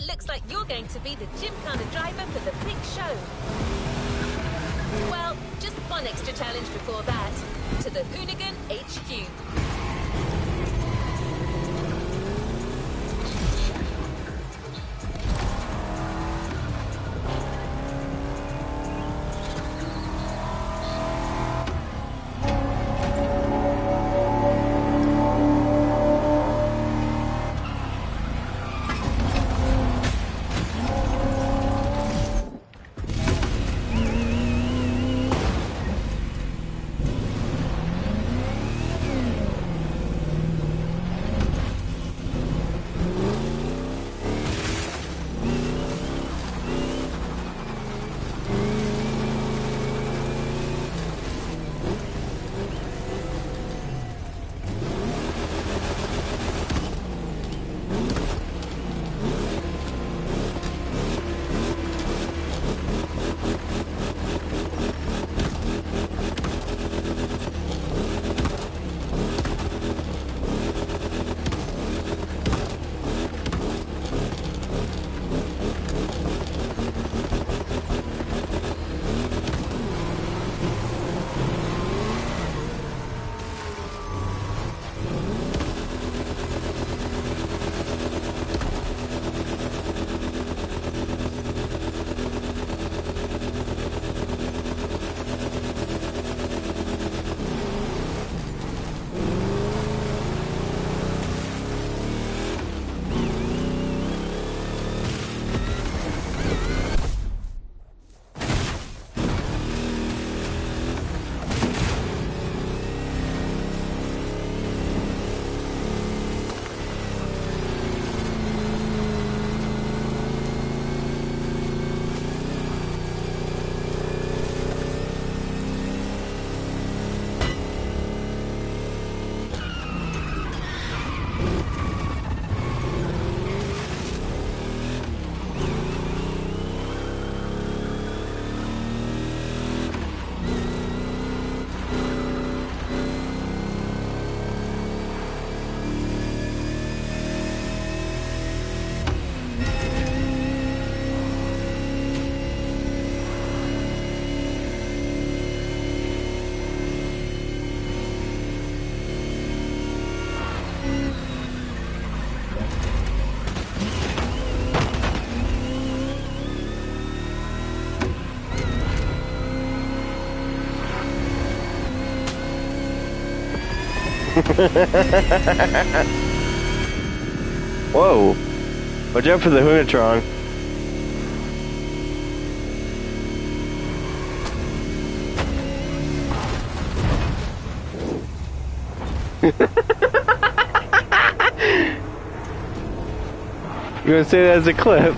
looks like you're going to be the Gymkhana driver for the big show. Well, just one extra challenge before that. To the Hoonigan HQ. Whoa! Watch out for the Hoonatron. You wanna say that as a clip?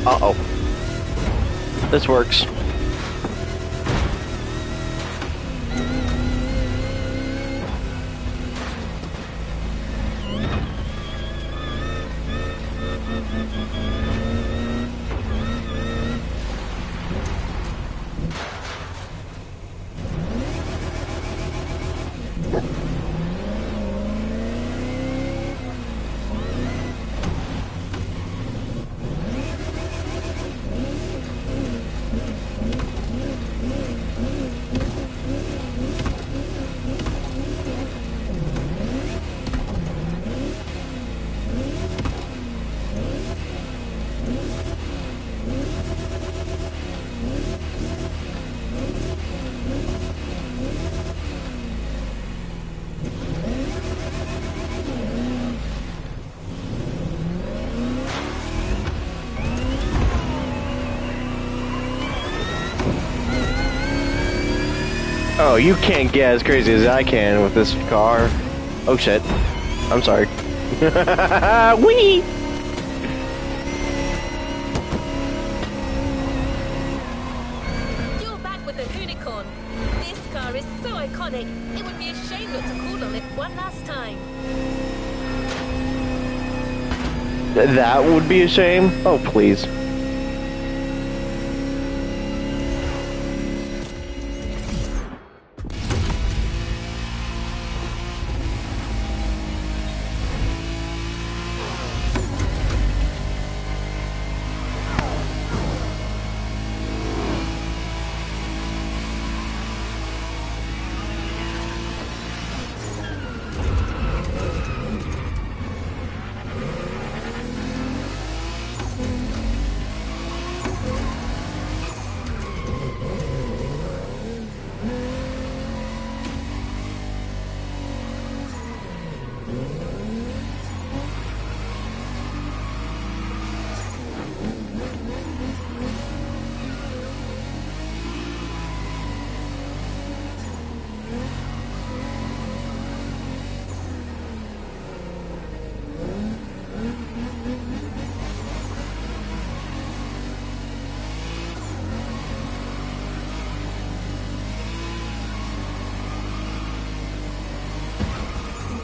Uh-oh. This works. Oh, you can't get as crazy as I can with this car. Oh shit. I'm sorry. Whee! You're back with the Unicorn. This car is so iconic, it would be a shame not to call on it one last time. That would be a shame? Oh, please.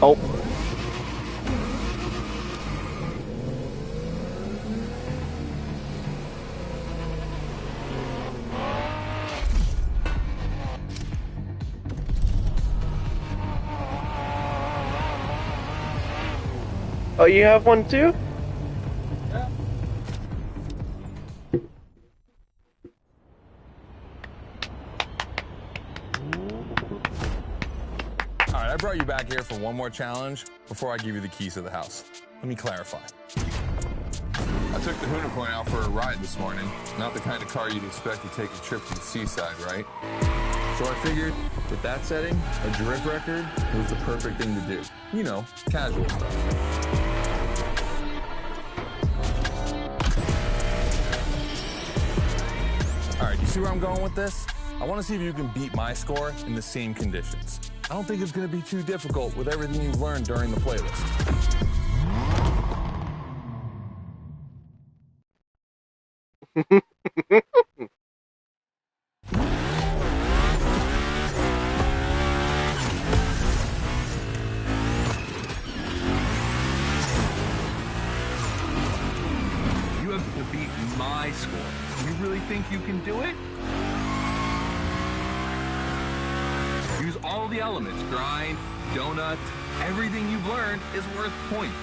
Oh. Oh, you have one too? Yeah. Alright, I brought you back here for one more challenge before I give you the keys to the house. Let me clarify. I took the Unicorn out for a ride this morning. Not the kind of car you'd expect to take a trip to the seaside, right? So I figured, with that setting, a drift record was the perfect thing to do. You know, casual stuff. Alright, you see where I'm going with this? I want to see if you can beat my score in the same conditions. I don't think it's going to be too difficult with everything you've learned during the playlist. You have to beat my score. You really think you can do it? Use all the elements, grind, donut, everything you've learned is worth points.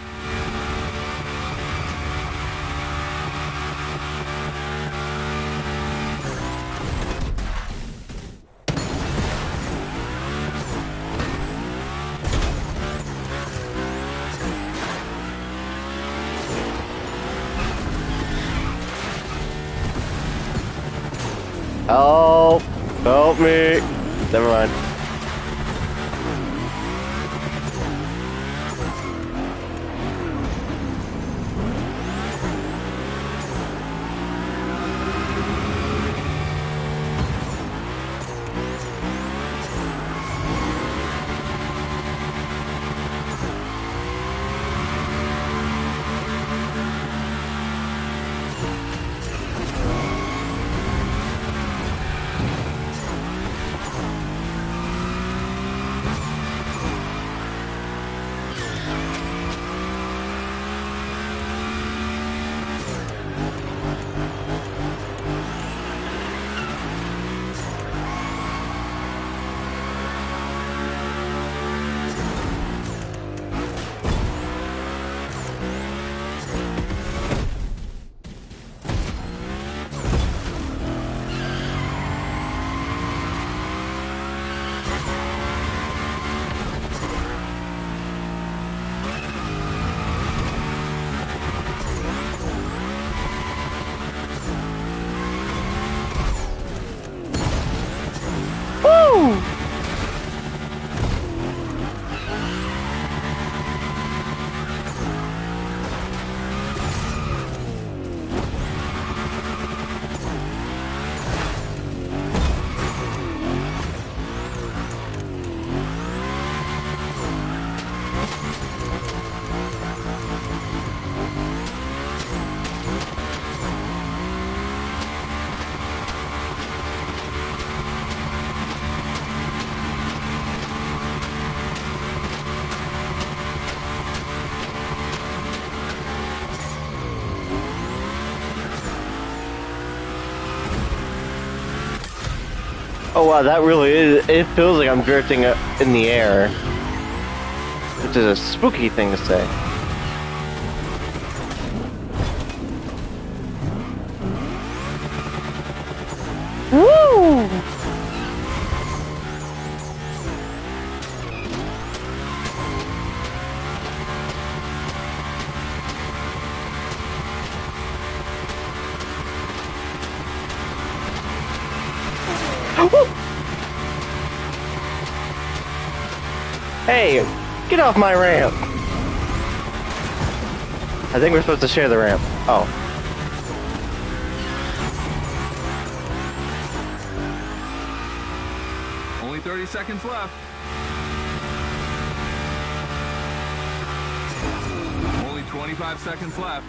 Help! Help me! Never mind. Oh wow, that really is. It feels like I'm drifting in the air, which is a spooky thing to say. Woo! Hey, get off my ramp! I think we're supposed to share the ramp. Oh. Only 30 seconds left. Only 25 seconds left.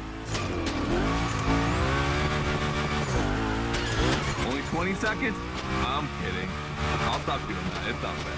Only 20 seconds? I'm kidding. I'll stop doing that. It's not fair.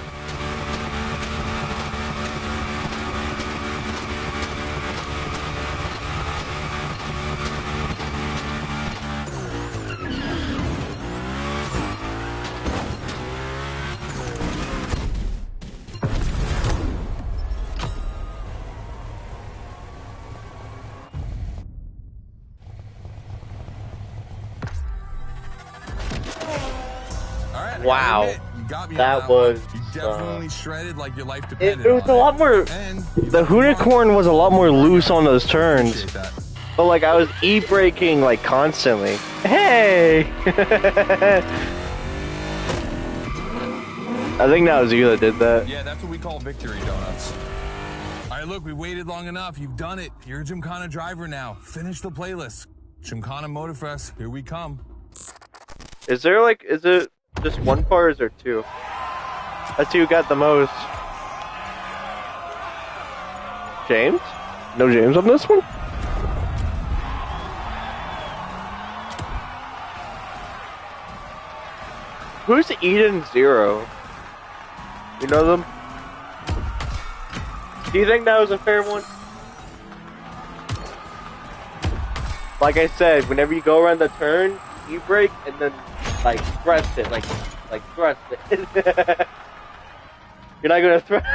Wow, that that was. You definitely shredded like your life depended It was a lot more. The Hoonicorn was a lot more loose on those turns. But like I was e-braking like constantly. Hey! I think that was you that did that. Yeah, that's what we call victory donuts. All right, look, we waited long enough. You've done it. You're a Gymkhana driver now. Finish the playlist. Gymkhana Motorfest, here we come. Is it just one car or is there two? That's who got the most. James? No James on this one? Who's Eden Zero? You know them? Do you think that was a fair one? Like I said, whenever you go around the turn, you brake and then like thrust it, like thrust it. You're not gonna thrust.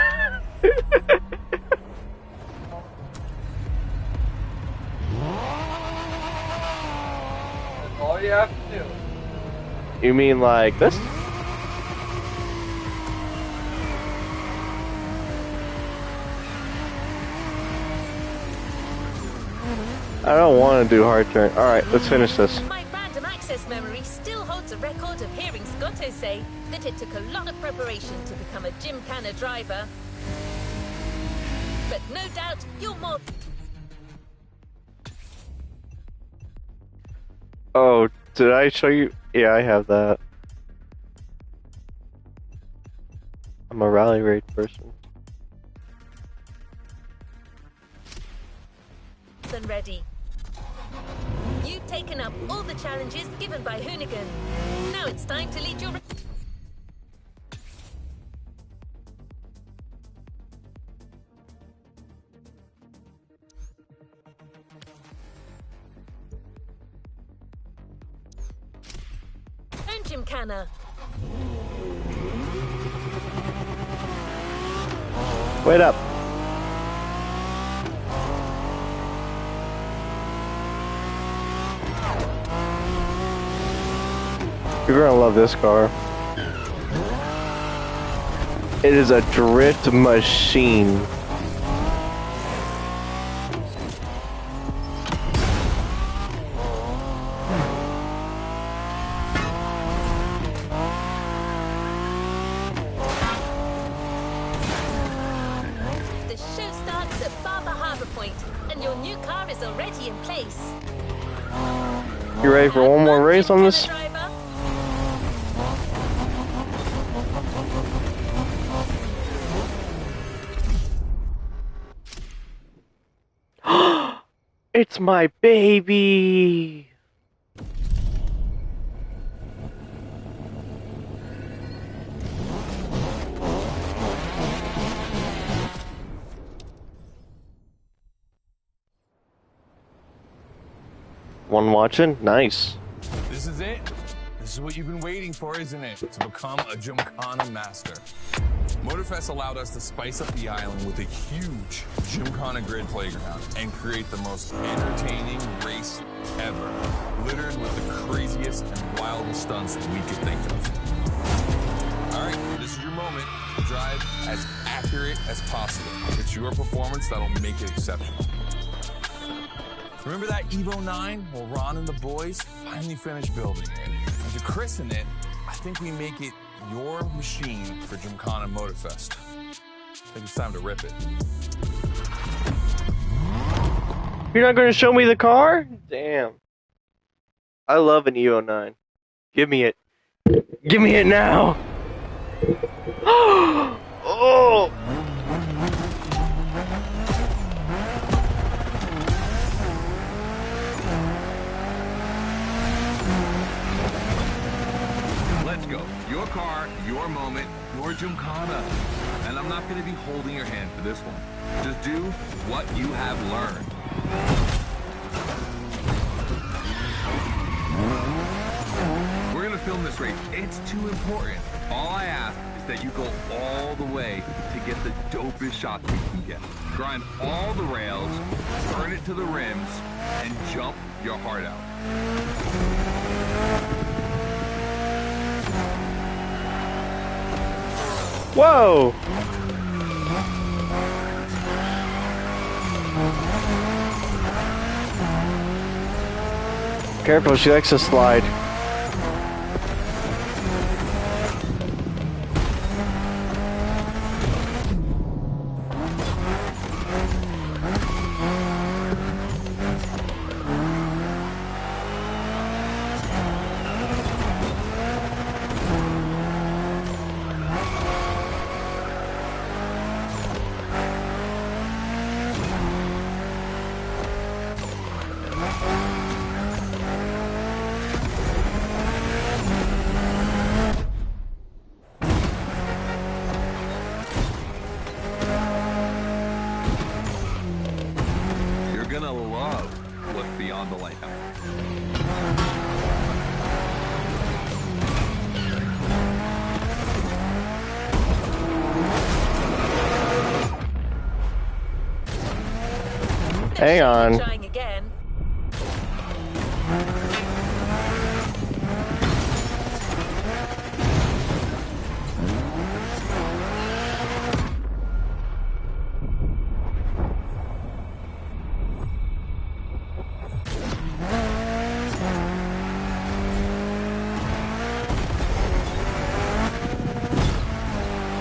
That's all you have to do. You mean like this? I don't want to do hard turn. Alright, let's finish this. My random access memory still holds a record of hearing Scotto say that it took a lot of preparation to become a Gymkhana driver. But no doubt you're more... Oh, did I show you? Yeah, I have that. I'm a rally raid person. than ready. You've taken up all the challenges given by Hoonigan. Now it's time to lead your... Own Gymkhana. Wait up. You're gonna love this car. It is a drift machine. The show starts at Barber Harbour Point, and your new car is already in place. You ready for one more race on this? It's my baby! One watching? Nice. This is it. This is what you've been waiting for, isn't it? To become a Gymkhana master. Motorfest allowed us to spice up the island with a huge Gymkhana grid playground and create the most entertaining race ever, littered with the craziest and wildest stunts we could think of. All right, this is your moment to drive as accurate as possible. It's your performance that'll make it exceptional. Remember that Evo 9? Well, Ron and the boys finally finished building it. And to christen it, I think we make it your machine for Gymkhana Motorfest. I think it's time to rip it. You're not going to show me the car? Damn. I love an Evo 9. Give me it. Give me it now. Oh! Let's go. Your car, your moment, your Gymkhana. And I'm not going to be holding your hand for this one. Just do what you have learned. We're going to film this race. It's too important. All I ask is that you go all the way to get the dopest shots we can get. Grind all the rails, turn it to the rims, and jump your heart out. Whoa! Careful, she likes to slide. Gonna love what's beyond the lighthouse. Hang on. Trying again.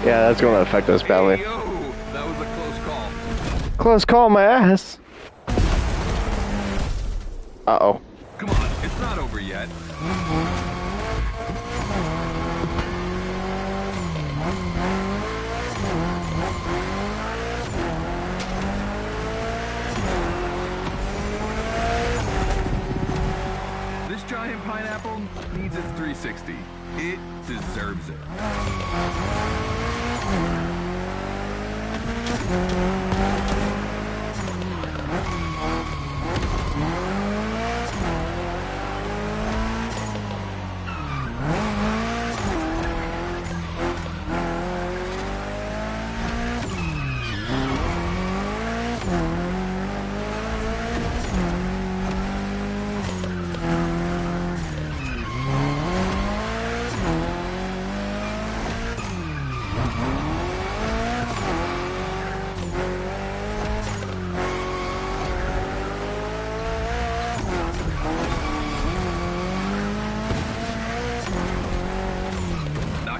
Yeah, that's gonna affect us badly. Hey, yo, that was a close call. Close call, my ass. Uh-oh. Come on, it's not over yet. This giant pineapple needs its 360. It deserves it.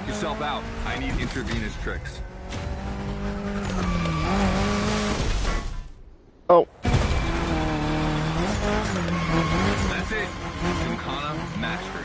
Yourself out. I need intravenous tricks. Oh. That's it. Gymkhana mastery.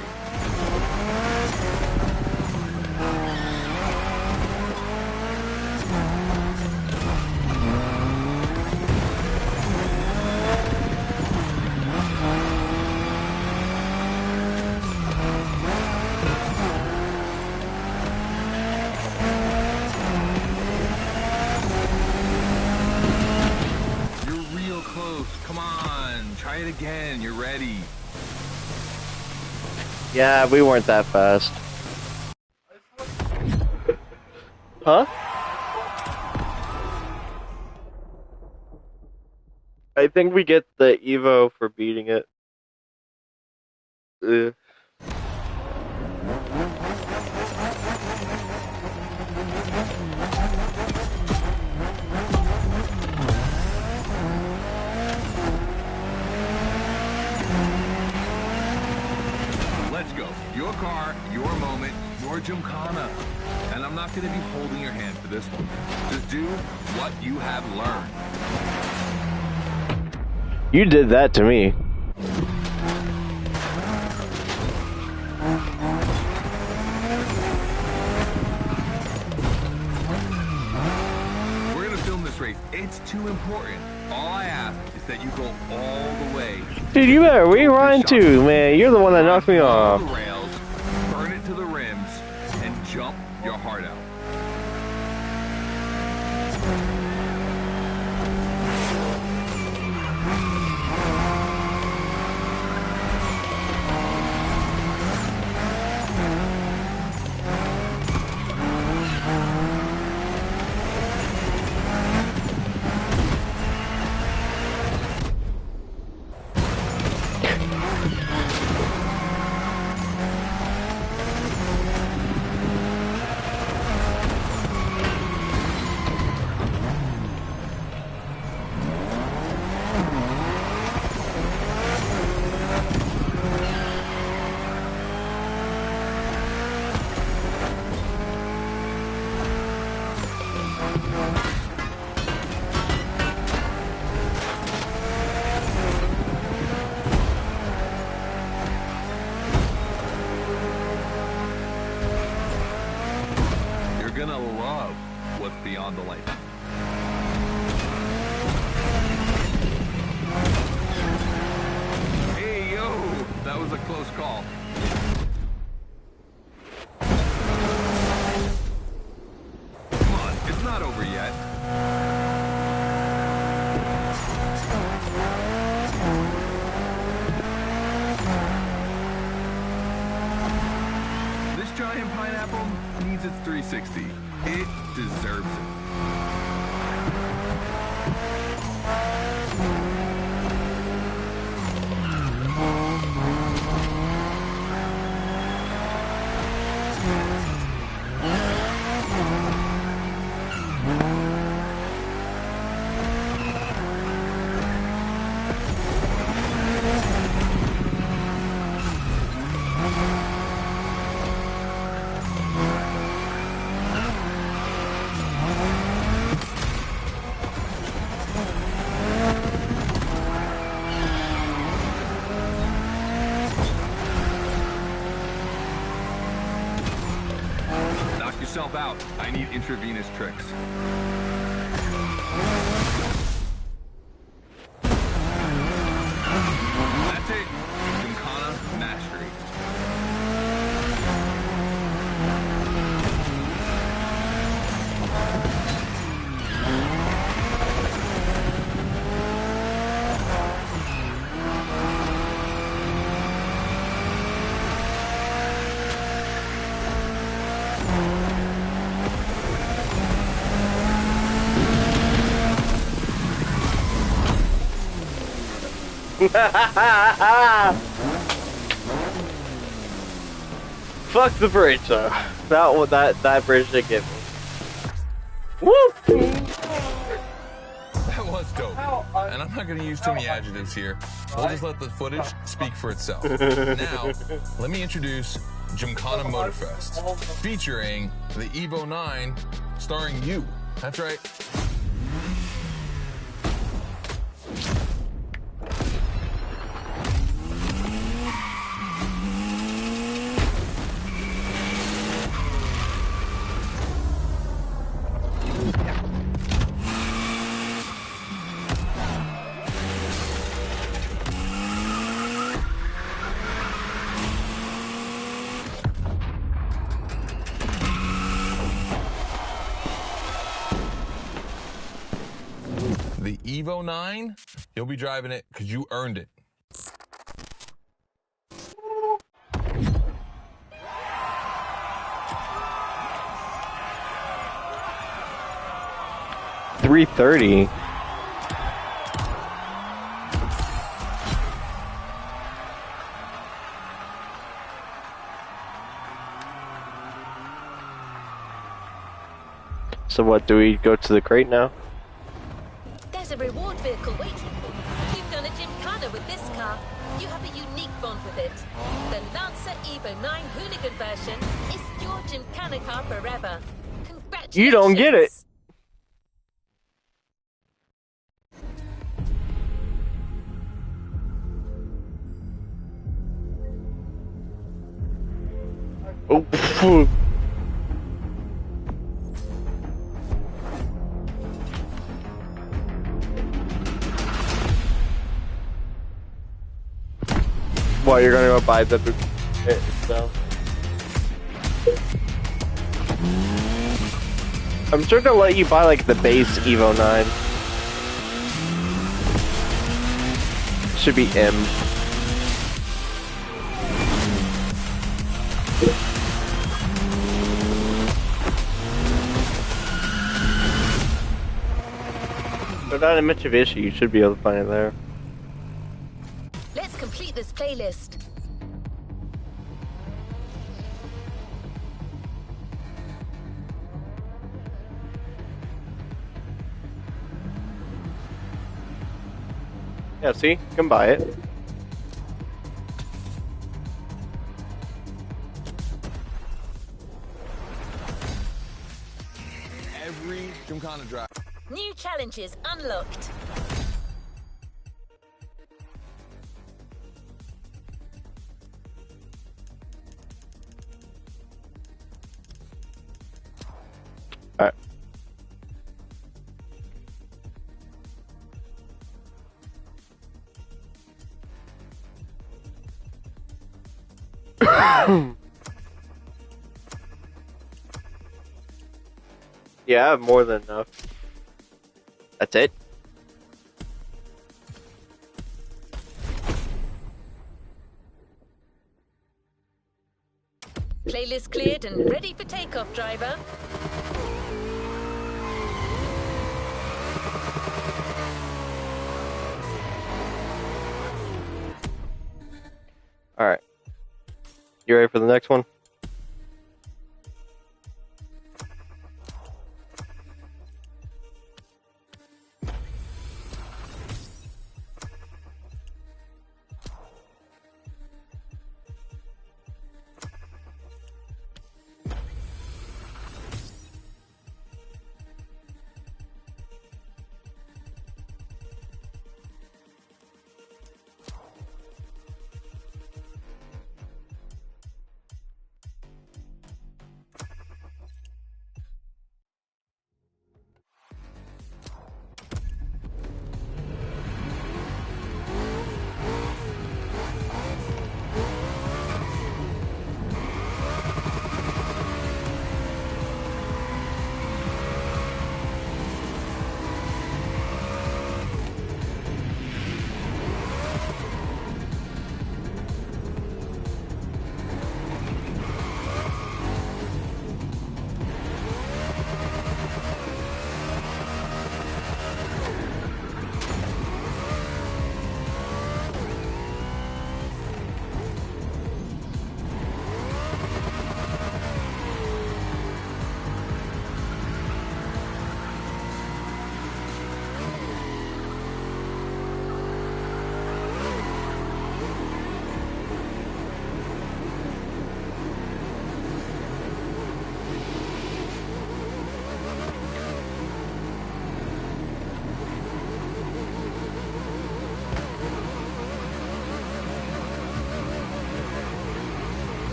Come on, try it again. You're ready. Yeah, we weren't that fast. Huh? I think we get the Evo for beating it. Ugh. Let's go. Your car, your moment, your Gymkhana. And I'm not going to be holding your hand for this one. Just do what you have learned. You did that to me. We're going to film this race. It's too important. All I ask is that you go all the way. Dude, you better rewind too, man. You're the one that knocked me All off. the rails, burn it to the rims, and jump your heart out. You're gonna love what's beyond the light. Hey, yo, that was a close call. Come on, it's not over yet. This giant pineapple needs its 360. It deserves it. Knock yourself out. I need intravenous tricks. That's it. Gymkhana mastery. Fuck the bridge, though. That bridge did get me. Woo! That was dope. And I'm not going to use too many adjectives here. We'll just let the footage speak for itself. Now, let me introduce Gymkhana Motorfest, featuring the Evo 9, starring you. That's right. The Evo 9, you'll be driving it because you earned it. 3:30. So what, do we go to the crate now? There's a reward vehicle waiting for you. You've done a gymkhana with this car. You have a unique bond with it. The Lancer Evo 9 Hoonigan version is your gymkhana car forever. Congratulations. You don't get it. Oh, phew. What, you're gonna go buy the itself? I'm sure they'll let you buy like the base Evo 9. Should be M. Go down to Mitsubishi, you should be able to find it there. Let's complete this playlist. Yeah, see? You can buy it. Every Gymkhana drive. New challenges unlocked. Alright. Yeah, I have more than enough. That's it? Playlist cleared and ready for takeoff, driver. Alright. You ready for the next one?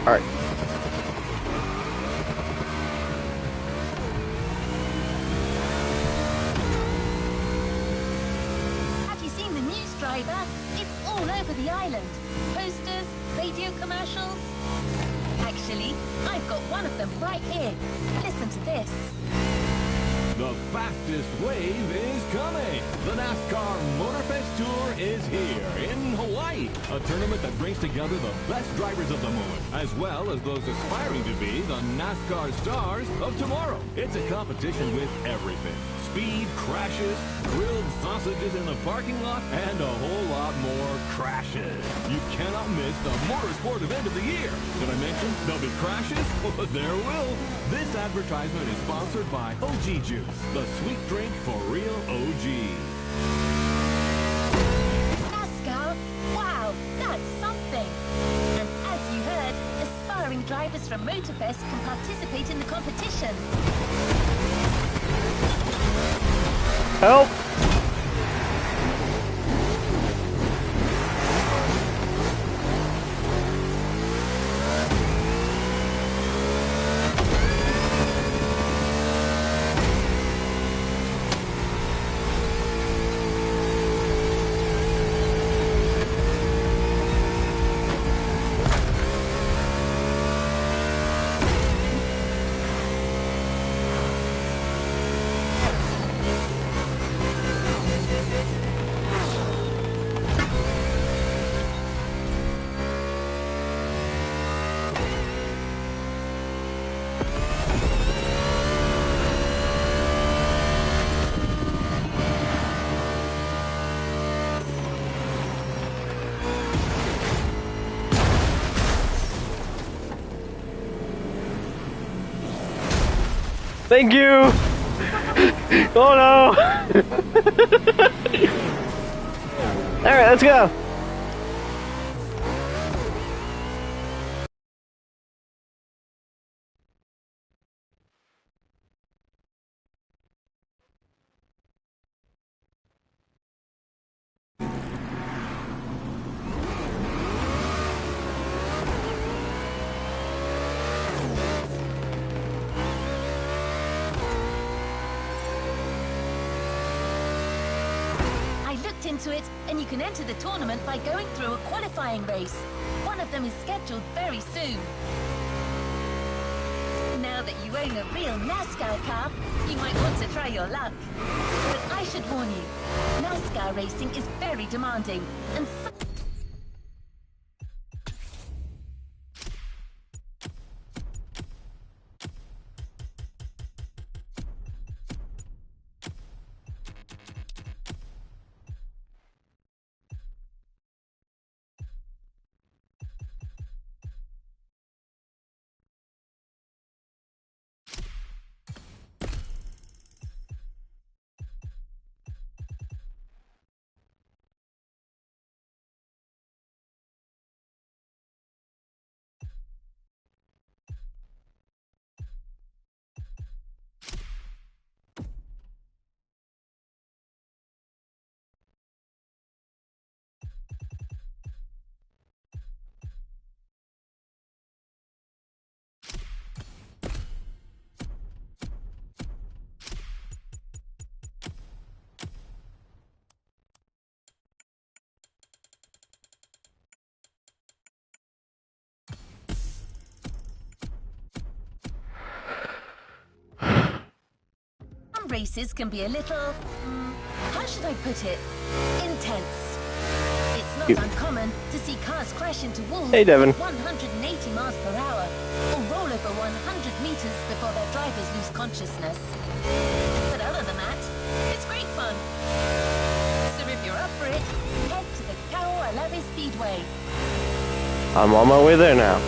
Alright. Have you seen the news, driver? It's all over the island. Posters, radio commercials. Actually, I've got one of them right here. Listen to this. The fastest wave is coming. The NASCAR Motorfest Tour is here in Hawaii, a tournament that brings together the best drivers of the moment, as well as those aspiring to be the NASCAR stars of tomorrow. It's a competition with everything. Speed, crashes, grilled sausages in the parking lot, and a whole lot more crashes. You cannot miss the motorsport event of the year. Did I mention there'll be crashes? Well, there will. This advertisement is sponsored by OG Juice, the sweet drink for real OGs. NASCAR? Wow, that's something. And as you heard, aspiring drivers from Motorfest can participate in the competition. Help! Thank you! Oh no! Alright, let's go! Into it, and you can enter the tournament by going through a qualifying race. One of them is scheduled very soon. Now that you own a real NASCAR car, you might want to try your luck. But I should warn you, NASCAR racing is very demanding, and races can be a little, how should I put it, intense. It's not uncommon to see cars crash into walls Hey, Devin. at 180 miles per hour, or roll over 100 meters before their drivers lose consciousness. But other than that, it's great fun. So if you're up for it, head to the Kao Alave Speedway. I'm on my way there now.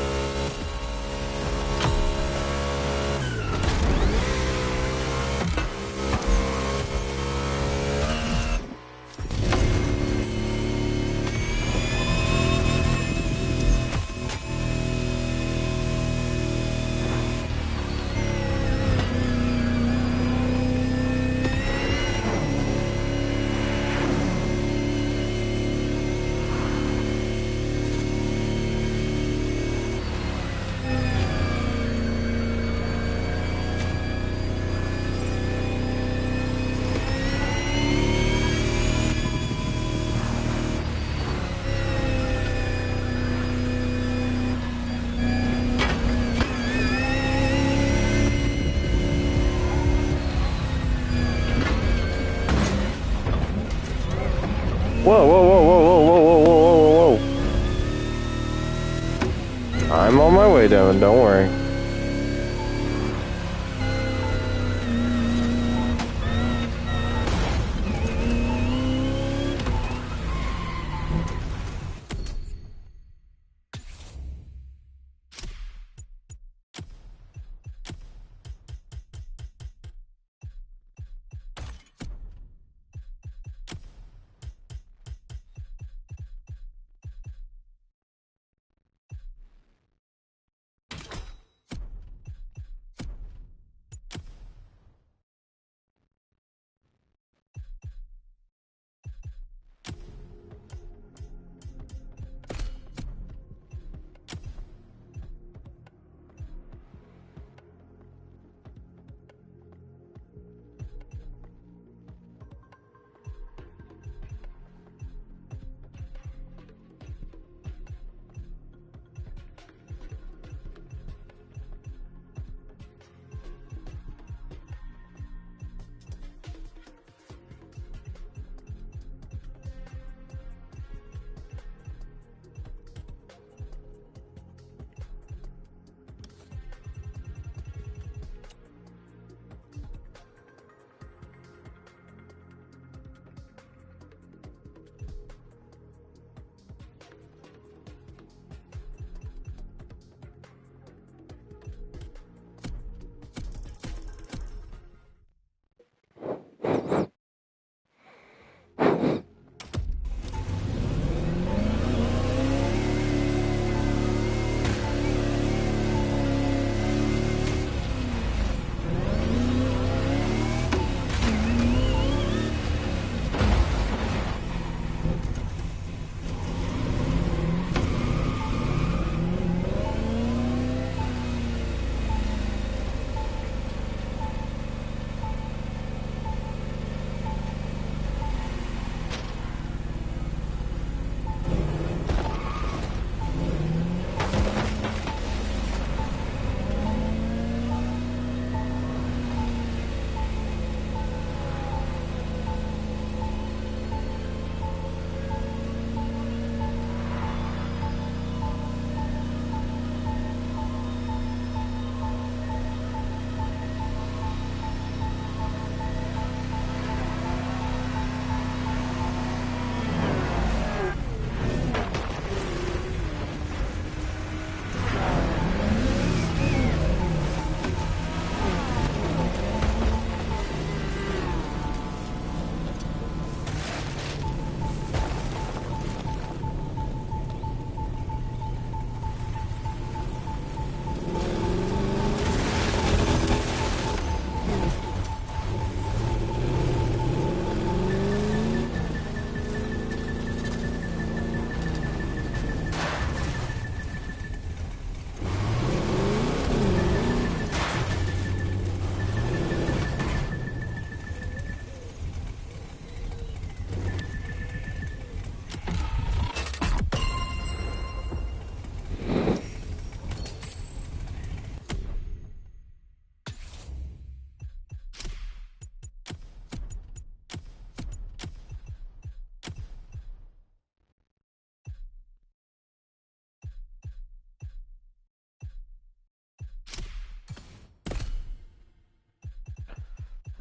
Whoa, whoa, whoa, whoa, whoa, whoa, whoa, whoa, whoa, whoa. I'm on my way, Devin, don't worry.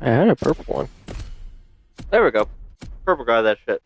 I had a purple one. There we go. Purple got that shit.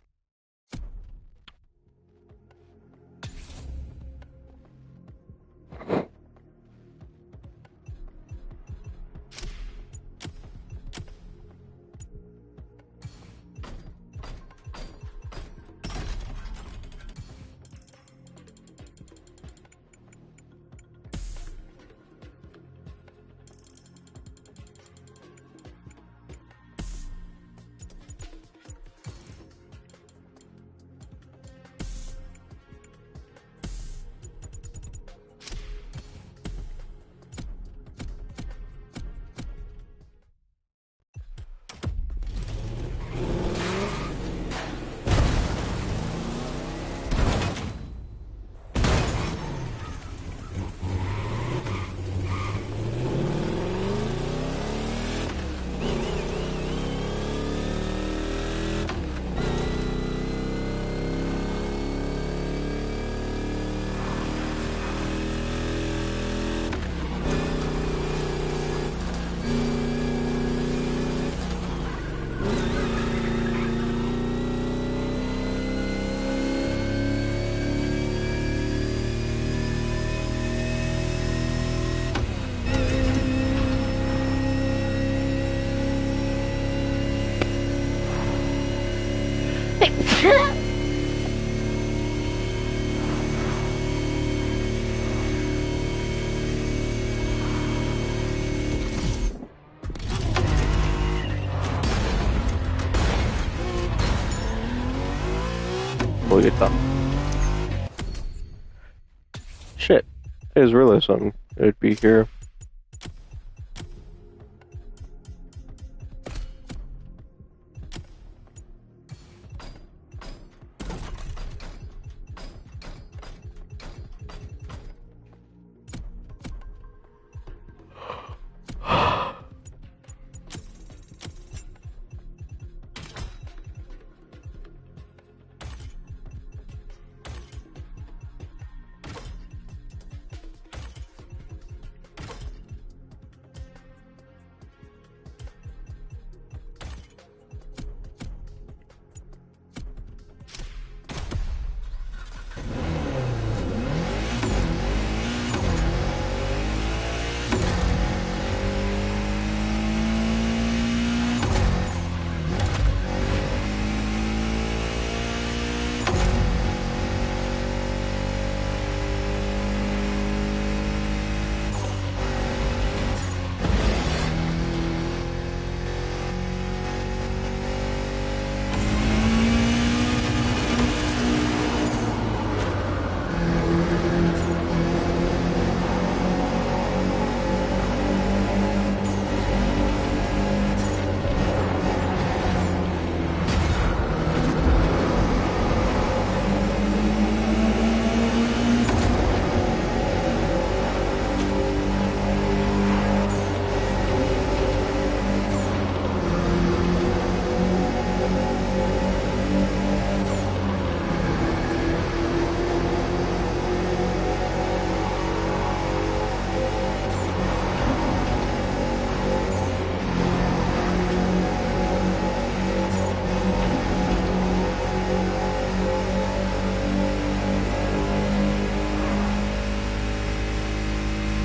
Look at that. Shit. I just realized something. It'd be here.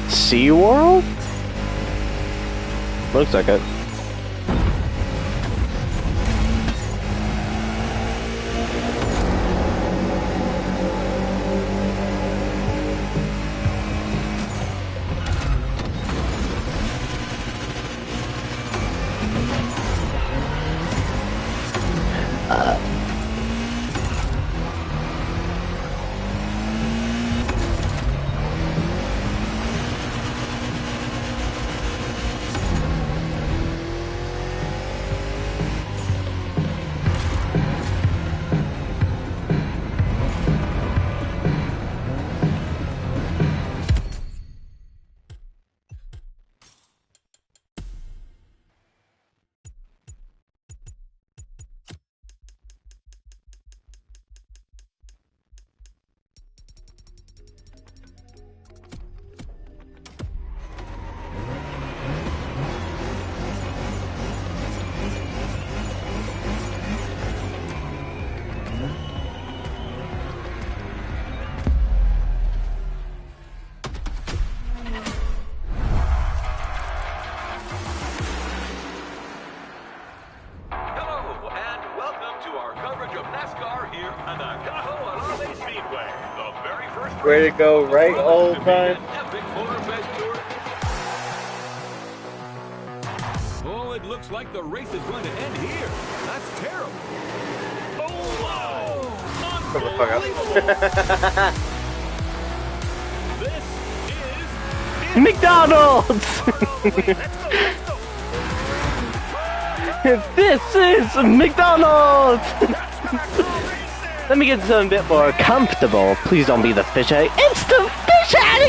SeaWorld? Looks like it. Ready to go right all the time? Oh, it looks like the race is going to end here. That's terrible. Oh, wow! Shut the fuck up. This is McDonald's! This is McDonald's! Let me get something a bit more comfortable. Please don't be the fish eye. It's the fish eye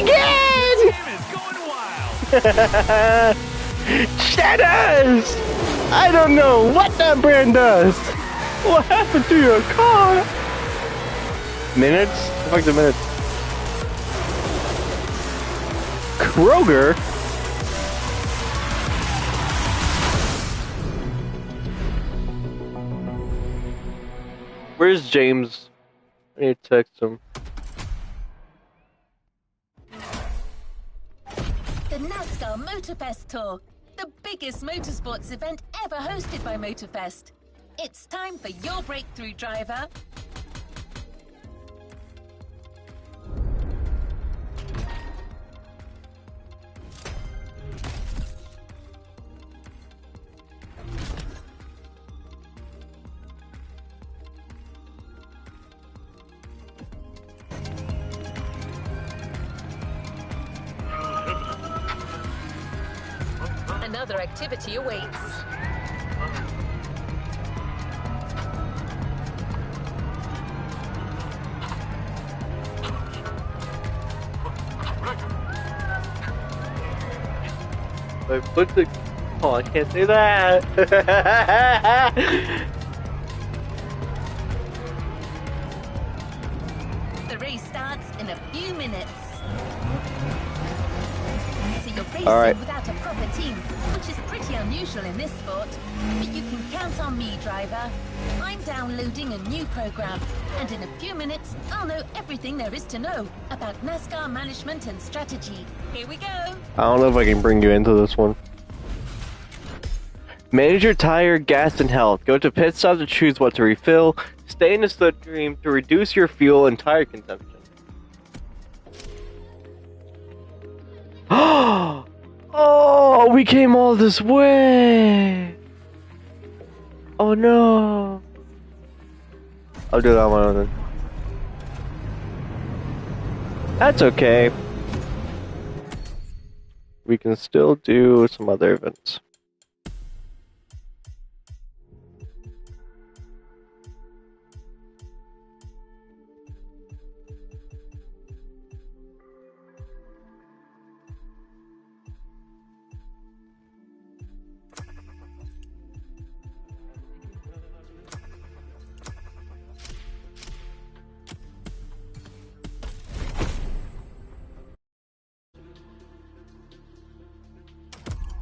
again! Cheddars! I don't know what that brand does. What happened to your car? Minutes? What the fuck's the minutes? Kroger? Where's James? I need to text him. The NASCAR Motorfest Tour, the biggest motorsports event ever hosted by Motorfest. It's time for your breakthrough, driver. Another activity awaits. I put the... Oh, I can't say that! The race starts in a few minutes. So you're racing All right. without a proper team, which is pretty unusual in this sport. But you can count on me, driver. I'm downloading a new program, and in a few minutes, I'll know everything there is to know about NASCAR management and strategy. Here we go. I don't know if I can bring you into this one. Manage your tire, gas, and health. Go to pit stop to choose what to refill. Stay in the slipstream to reduce your fuel and tire consumption. Oh, we came all this way. Oh no. I'll do that on my own then. That's okay. We can still do some other events.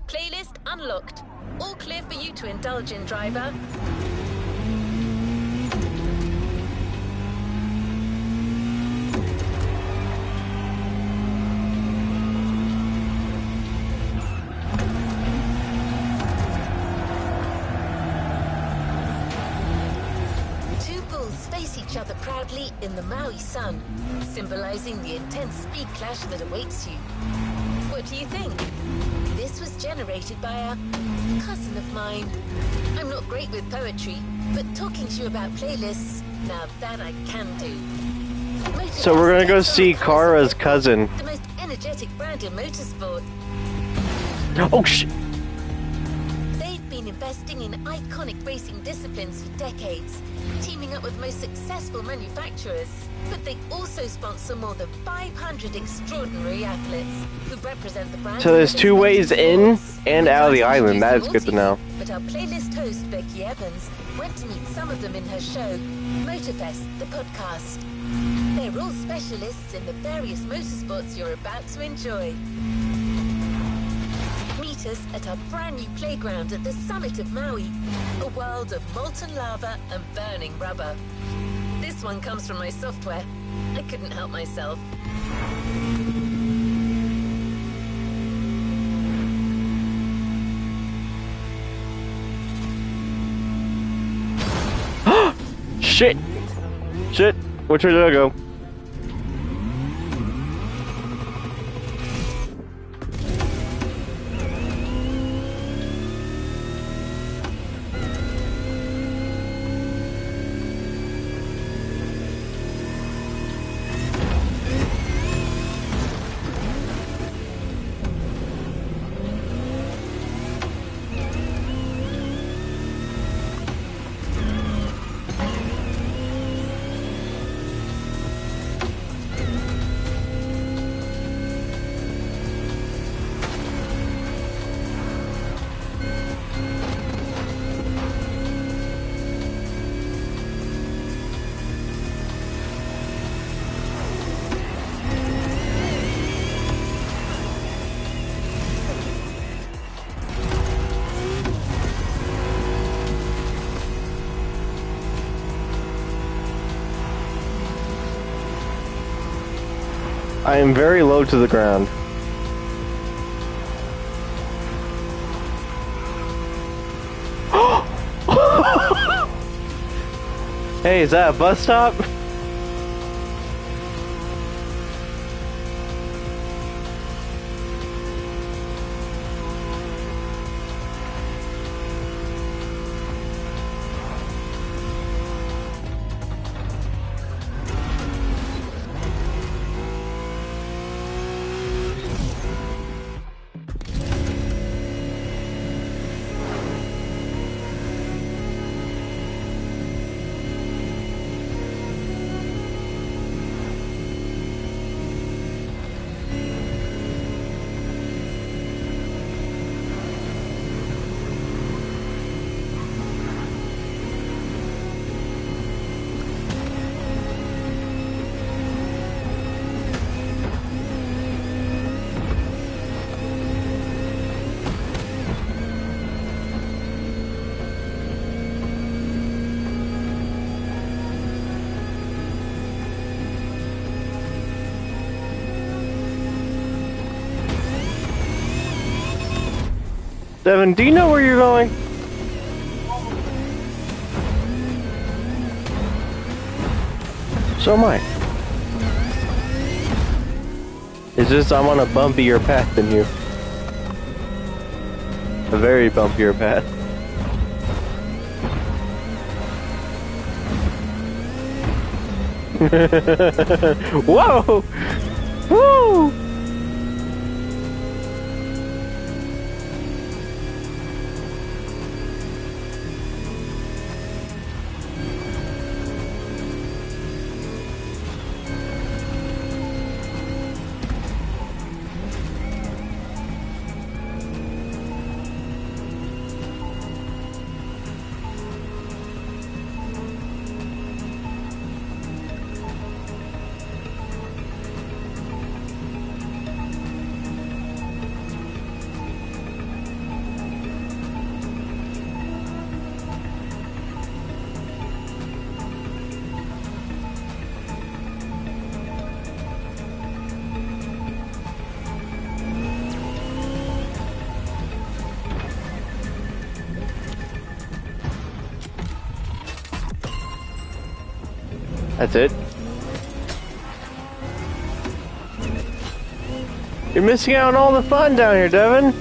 Playlist unlocked. All clear for you to indulge in, driver. Two bulls face each other proudly in the Maui sun, symbolizing the intense speed clash that awaits you. What do you think? This was generated by a cousin of mine. I'm not great with poetry, but talking to you about playlists, now that I can do. So we're gonna go see Kara's cousin. The most energetic brand in motorsport. Oh shit! They've been investing in iconic racing disciplines for decades, teaming up with the most successful manufacturers. But they also sponsor more than 500 extraordinary athletes who represent the brand. So there's two ways in and out of the island. That is good to know. But our playlist host, Becky Evans, went to meet some of them in her show, Motorfest, the podcast. They're all specialists in the various motorsports you're about to enjoy. Meet us at our brand new playground at the summit of Maui, a world of molten lava and burning rubber. This one comes from my software. I couldn't help myself. Shit! Shit! Which way did I go? I am very low to the ground. Hey, is that a bus stop? Devin, do you know where you're going? So am I. It's just I'm on a bumpier path than you. A very bumpier path. Whoa! Woo! That's it. You're missing out on all the fun down here, Devin.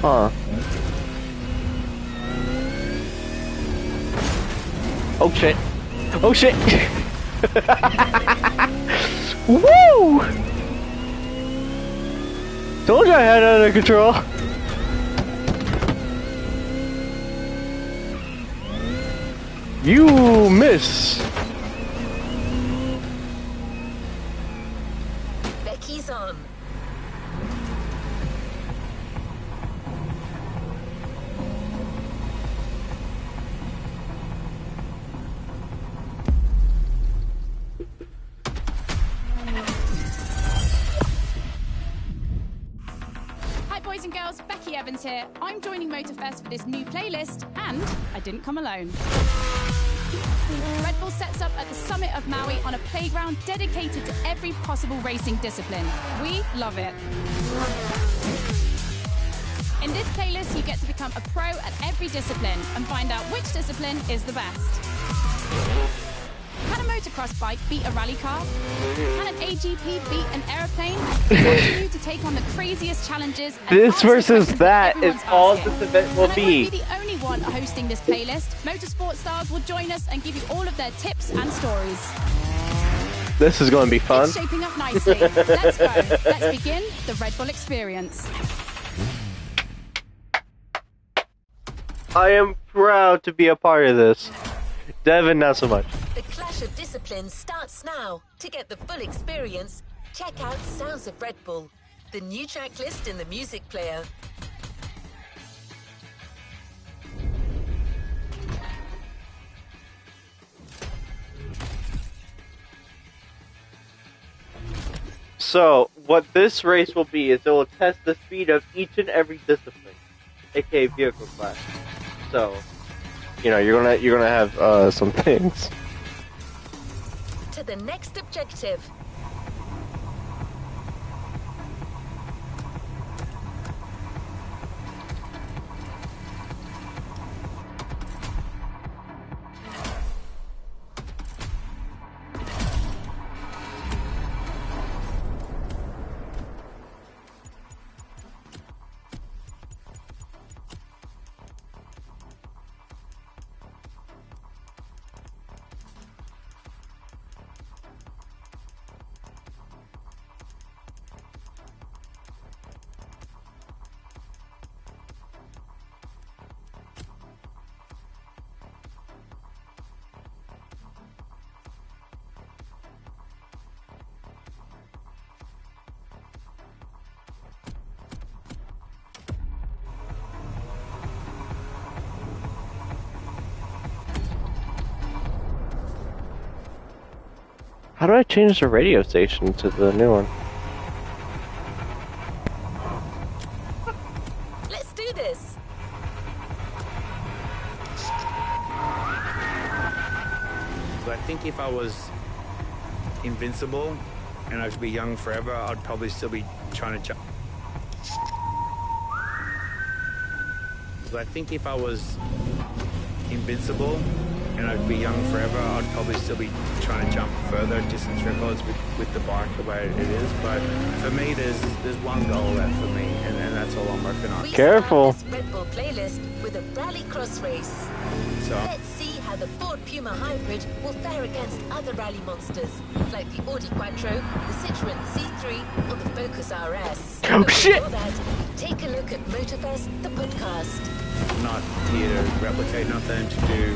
Huh. Oh shit. Oh shit. Woo! Told you I had it under control. You miss. Becky's on. Boys and girls, Becky Evans here. I'm joining Motorfest for this new playlist, and I didn't come alone. Red Bull sets up at the summit of Maui on a playground dedicated to every possible racing discipline. We love it. In this playlist, you get to become a pro at every discipline and find out which discipline is the best. Can a motocross bike beat a rally car? Can an AGP beat an aeroplane? It's up to you to take on the craziest challenges. And This answer versus questions that is everyone's all asking. this event will And I be. won't be the only one hosting this playlist. Motorsport stars will join us and give you all of their tips and stories. This is going to be fun. It's shaping up nicely. Let's go. Let's begin the Red Bull experience. I am proud to be a part of this. Devin, not so much. The Clash of Disciplines starts now. To get the full experience, check out Sounds of Red Bull, the new track list in the music player. So, what this race will be is it will test the speed of each and every discipline, aka vehicle class. So, you're gonna have some things. To the next objective. How do I change the radio station to the new one? Let's do this. So I think if I was invincible and I could be young forever, I'd probably still be trying to jump. So I think if I was invincible and I'd be young forever, I'd probably still be trying to jump further distance records with the bike the way it is. But for me, there's one goal left for me, and that's all I'm working on. We Careful. start this Red Bull playlist with a rally cross race. So Let's see how the Ford Puma Hybrid will fare against other rally monsters, like the Audi Quattro, the Citroën C3, or the Focus RS. Oh, But shit. before that, take a look at Motorfest, the podcast. I'm not here to replicate nothing, to do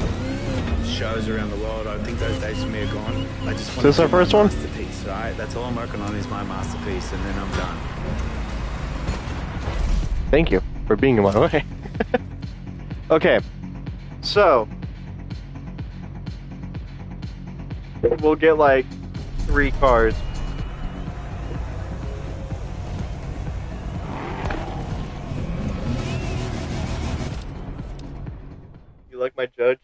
shows around the world. I think those days for me are gone. I just want this to our do my first one? masterpiece, right? That's all I'm working on is my masterpiece, and then I'm done. Thank you for being in my way. Okay, so we'll get like 3 cars. You like my judge?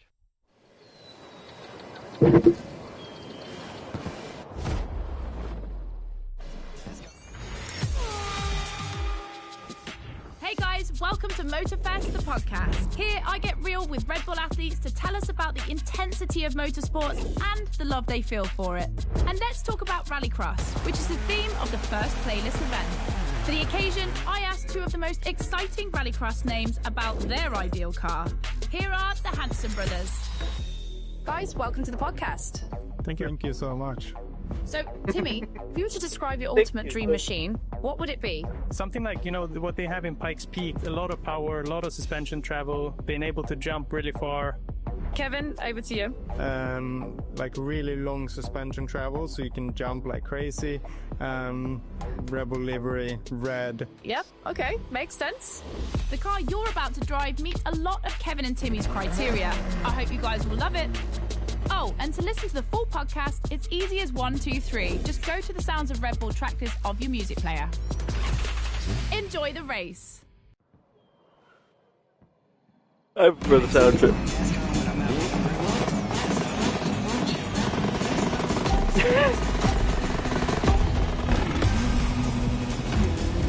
Hey guys, welcome to Motorfest, the podcast. Here I get real with Red Bull athletes to tell us about the intensity of motorsports and the love they feel for it. And let's talk about Rallycross, which is the theme of the first playlist event. For the occasion, I asked 2 of the most exciting Rallycross names about their ideal car. Here are the Hanson brothers. Guys, welcome to the podcast. Thank you so much. So, Timmy, if you were to describe your Thank ultimate you. dream machine, what would it be? Something like, what they have in Pikes Peak, a lot of power, a lot of suspension travel, being able to jump really far, Kevin, over to you. like really long suspension travel, so you can jump like crazy. Rebel livery, red. Yep, okay, makes sense. The car you're about to drive meets a lot of Kevin and Timmy's criteria. I hope you guys will love it. Oh, and to listen to the full podcast, it's easy as 1, 2, 3. Just go to the Sounds of Red Bull track list of your music player. Enjoy the race. I prefer the soundtrack.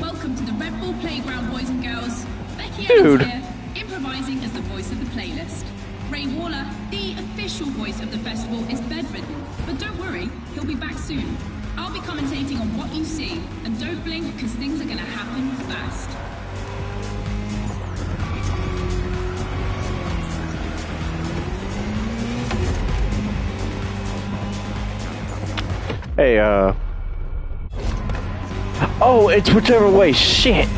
Welcome to the Red Bull Playground, boys and girls. Bet Kieran's Dude. here, improvising as the voice of the playlist. Ray Waller, the official voice of the festival, is bedridden, but don't worry, he'll be back soon. I'll be commentating on what you see, and don't blink because things are going to happen fast. Hey, oh, it's whichever way. Shit.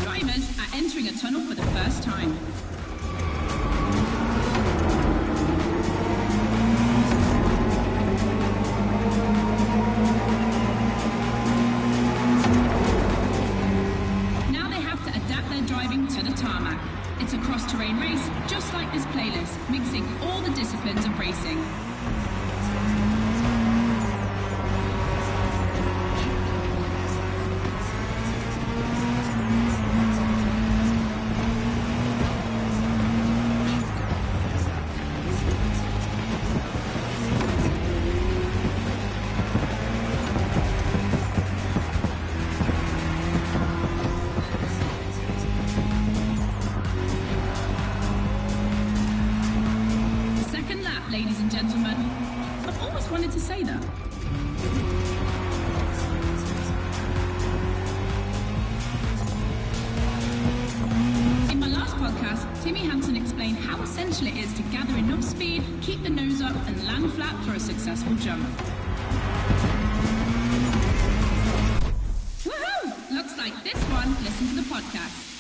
Drivers are entering a tunnel for the first time. Now they have to adapt their driving to the tarmac. It's a cross-terrain race, just like this playlist, mixing all the disciplines of racing. Second lap, ladies and gentlemen. I've always wanted to say that. In my last podcast, Timmy Hansen explained how essential it is to gather enough speed, keep the nose up, and land flat for a successful jump. Woohoo! Looks like this one. Listen to the podcast.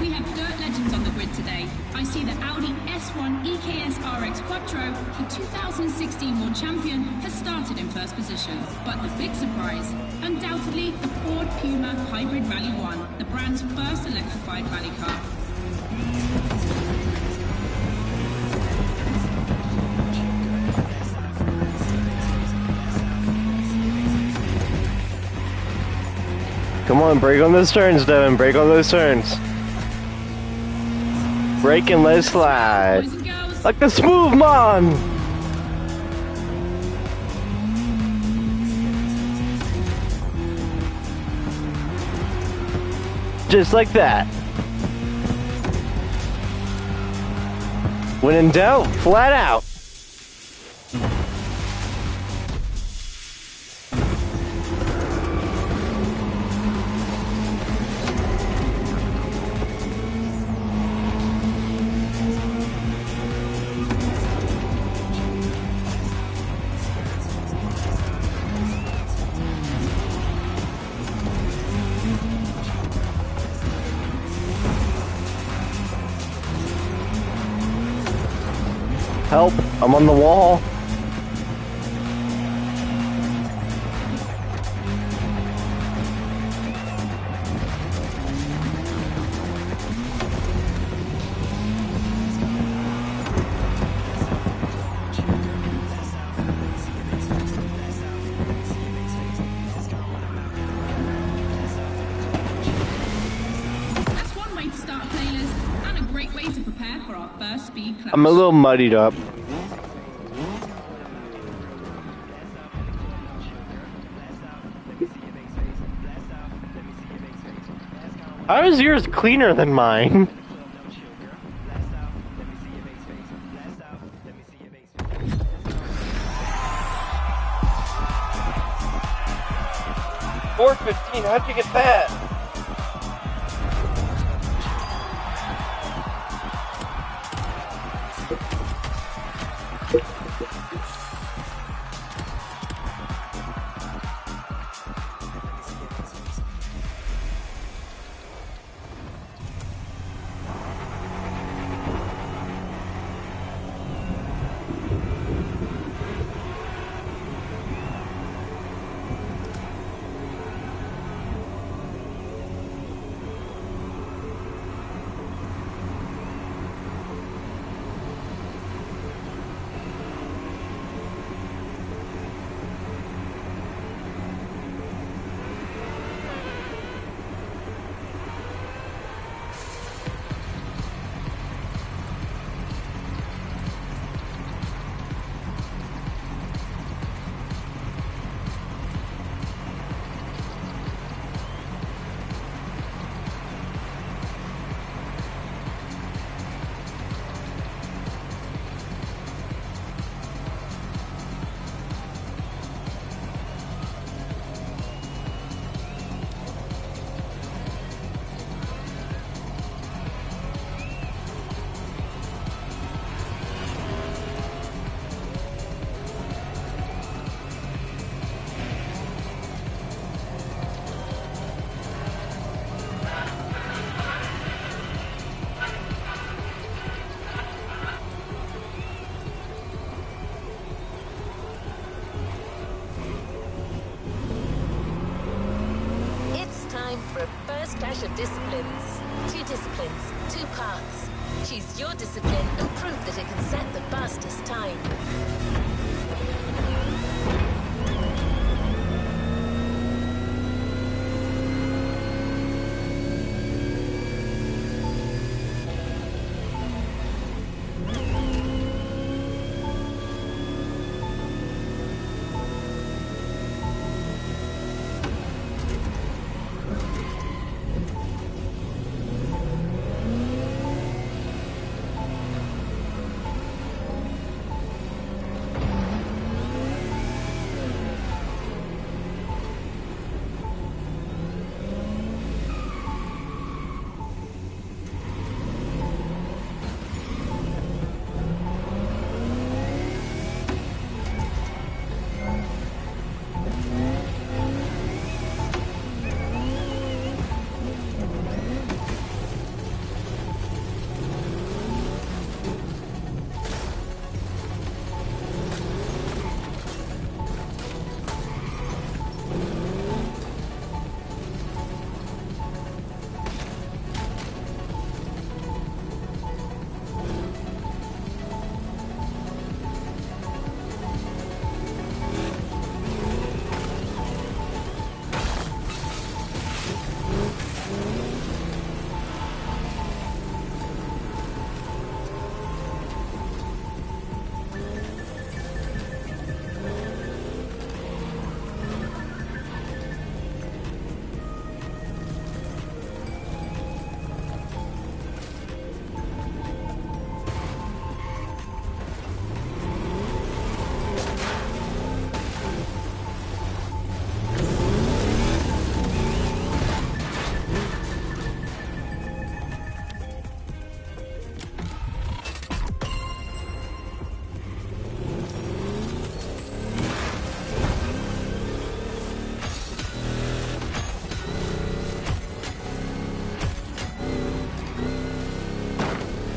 We have dirt legends on the grid today. I see the Audi S1 EKS RX Quattro, the 2016 World Champion, has started in first position. But the big surprise, undoubtedly the Ford Puma Hybrid Rally 1, the brand's first electrified rally car. Come on, brake on those turns, Devin. Brake on those turns. Brake and let it slide. Boys and girls, Like the smooth man. Just like that. When in doubt, flat out. Help, I'm on the wall. that's one way to start a playlist, and a great way to prepare for our first speed clash. I'm a little muddied up. How is yours cleaner than mine? $4.15, how'd you get that? clash of disciplines. 2 disciplines, 2 paths. Choose your discipline and prove that it can set the fastest time.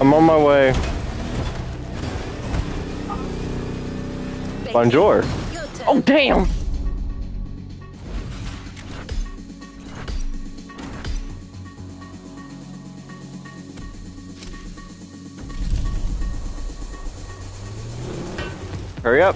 I'm on my way. Bonjour. Oh, damn! Hurry up.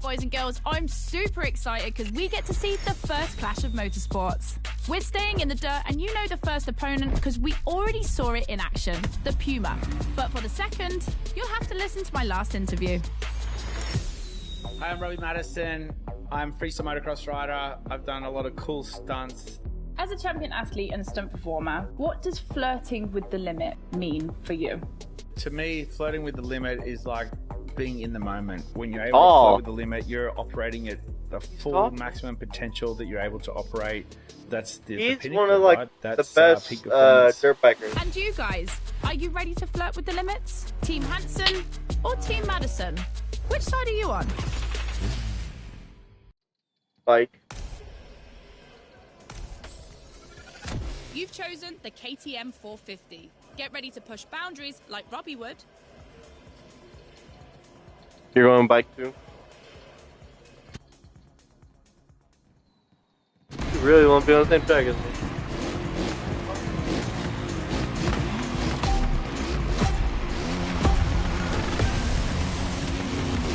Boys and girls, I'm super excited because we get to see the first clash of motorsports. We're staying in the dirt and you know the first opponent because we already saw it in action, the Puma. But for the second, you'll have to listen to my last interview. Hi, I'm Robbie Madison. I'm freestyle motocross rider. I've done a lot of cool stunts. As a champion athlete and stunt performer, what does flirting with the limit mean for you? To me, flirting with the limit is like being in the moment. When you're able to flirt with the limit, you're operating at the full maximum potential that you're able to operate. That's the pinnacle, one of like right? the best dirt bikers. And you guys, are you ready to flirt with the limits? Team Hansen or Team Madison? Which side are you on? Bike. You've chosen the KTM 450. Get ready to push boundaries like Robbie would. You're going bike too? You really won't be on the same track as me.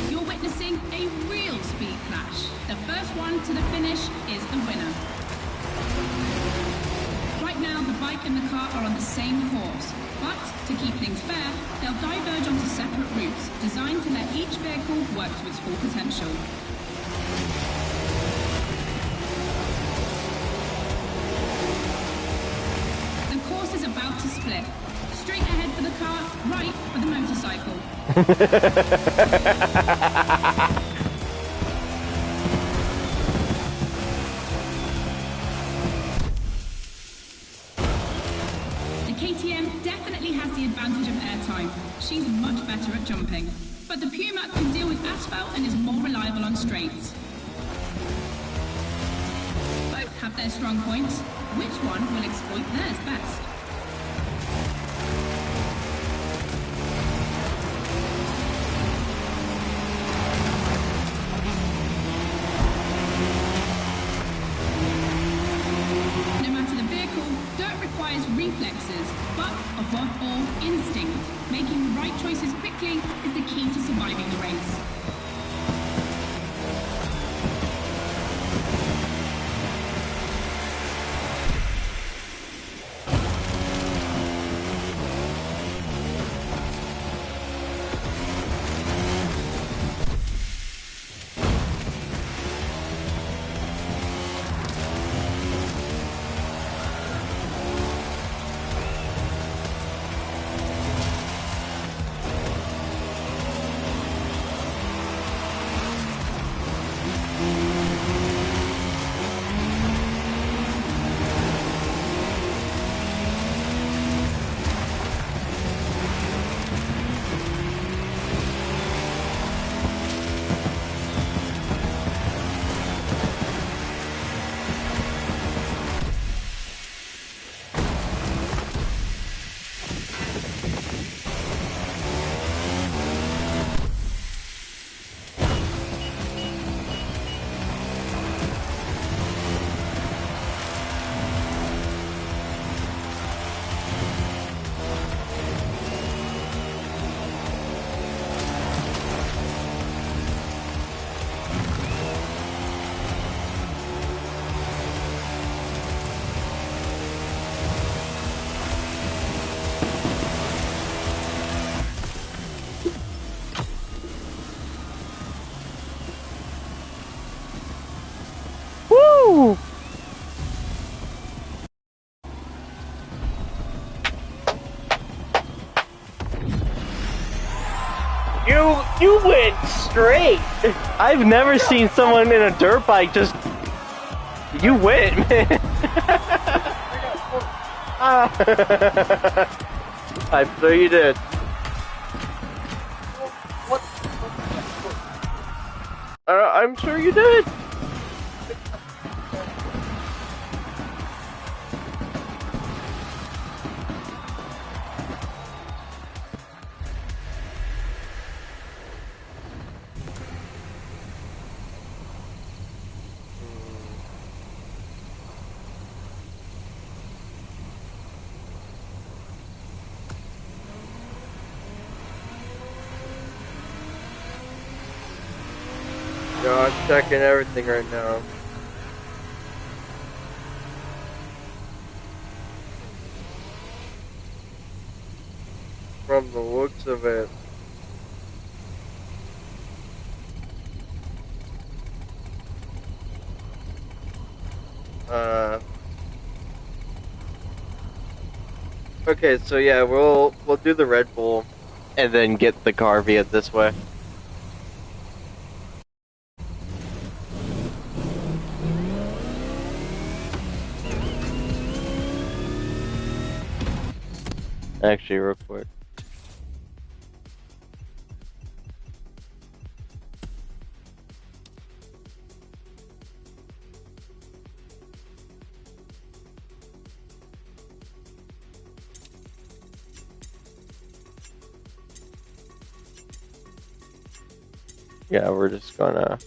You're witnessing a real speed clash. The first one to the finish is the winner. Right now, the bike and the car are on the same course. But, to keep things fair, they'll diverge onto separate routes, designed to let each vehicle work to its full potential. The course is about to split. Straight ahead for the car, right for the motorcycle. KTM definitely has the advantage of airtime. She's much better at jumping. but the Puma can deal with asphalt and is more reliable on straights. Both have their strong points. Which one will exploit theirs best? No matter the vehicle, dirt requires reflexes, but above all, instinct. Making the right choices quickly is the key to surviving the race. Woo! You went straight. I've never seen someone in a dirt bike just. You went, man. I'm sure you did. I'm sure you did. No, I'm checking everything right now. From the looks of it. Okay, so yeah, we'll do the Red Bull and then get the car via this way. Actually, real quick. Yeah, we're just gonna...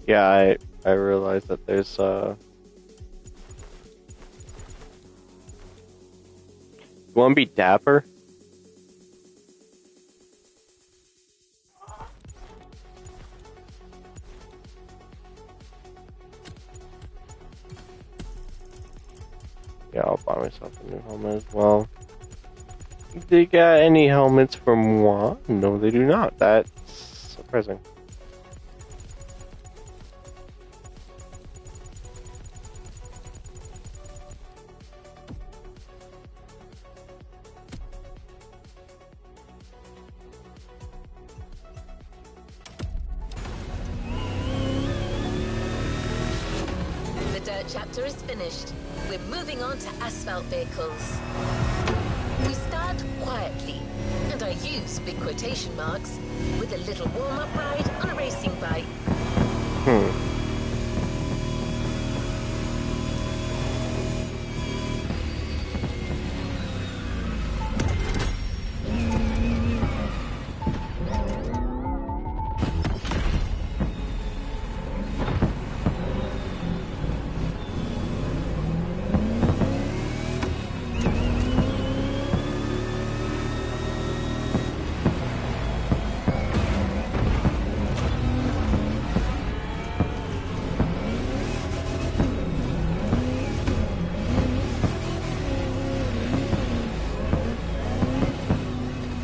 Yeah, I realize that there's want to be dapper? Yeah, I'll buy myself a new helmet as well. They got any helmets for moi? No, they do not. That's surprising. The dirt chapter is finished. We're moving on to asphalt vehicles. We start quietly, and I use big quotation marks, with a little warm-up ride on a racing bike.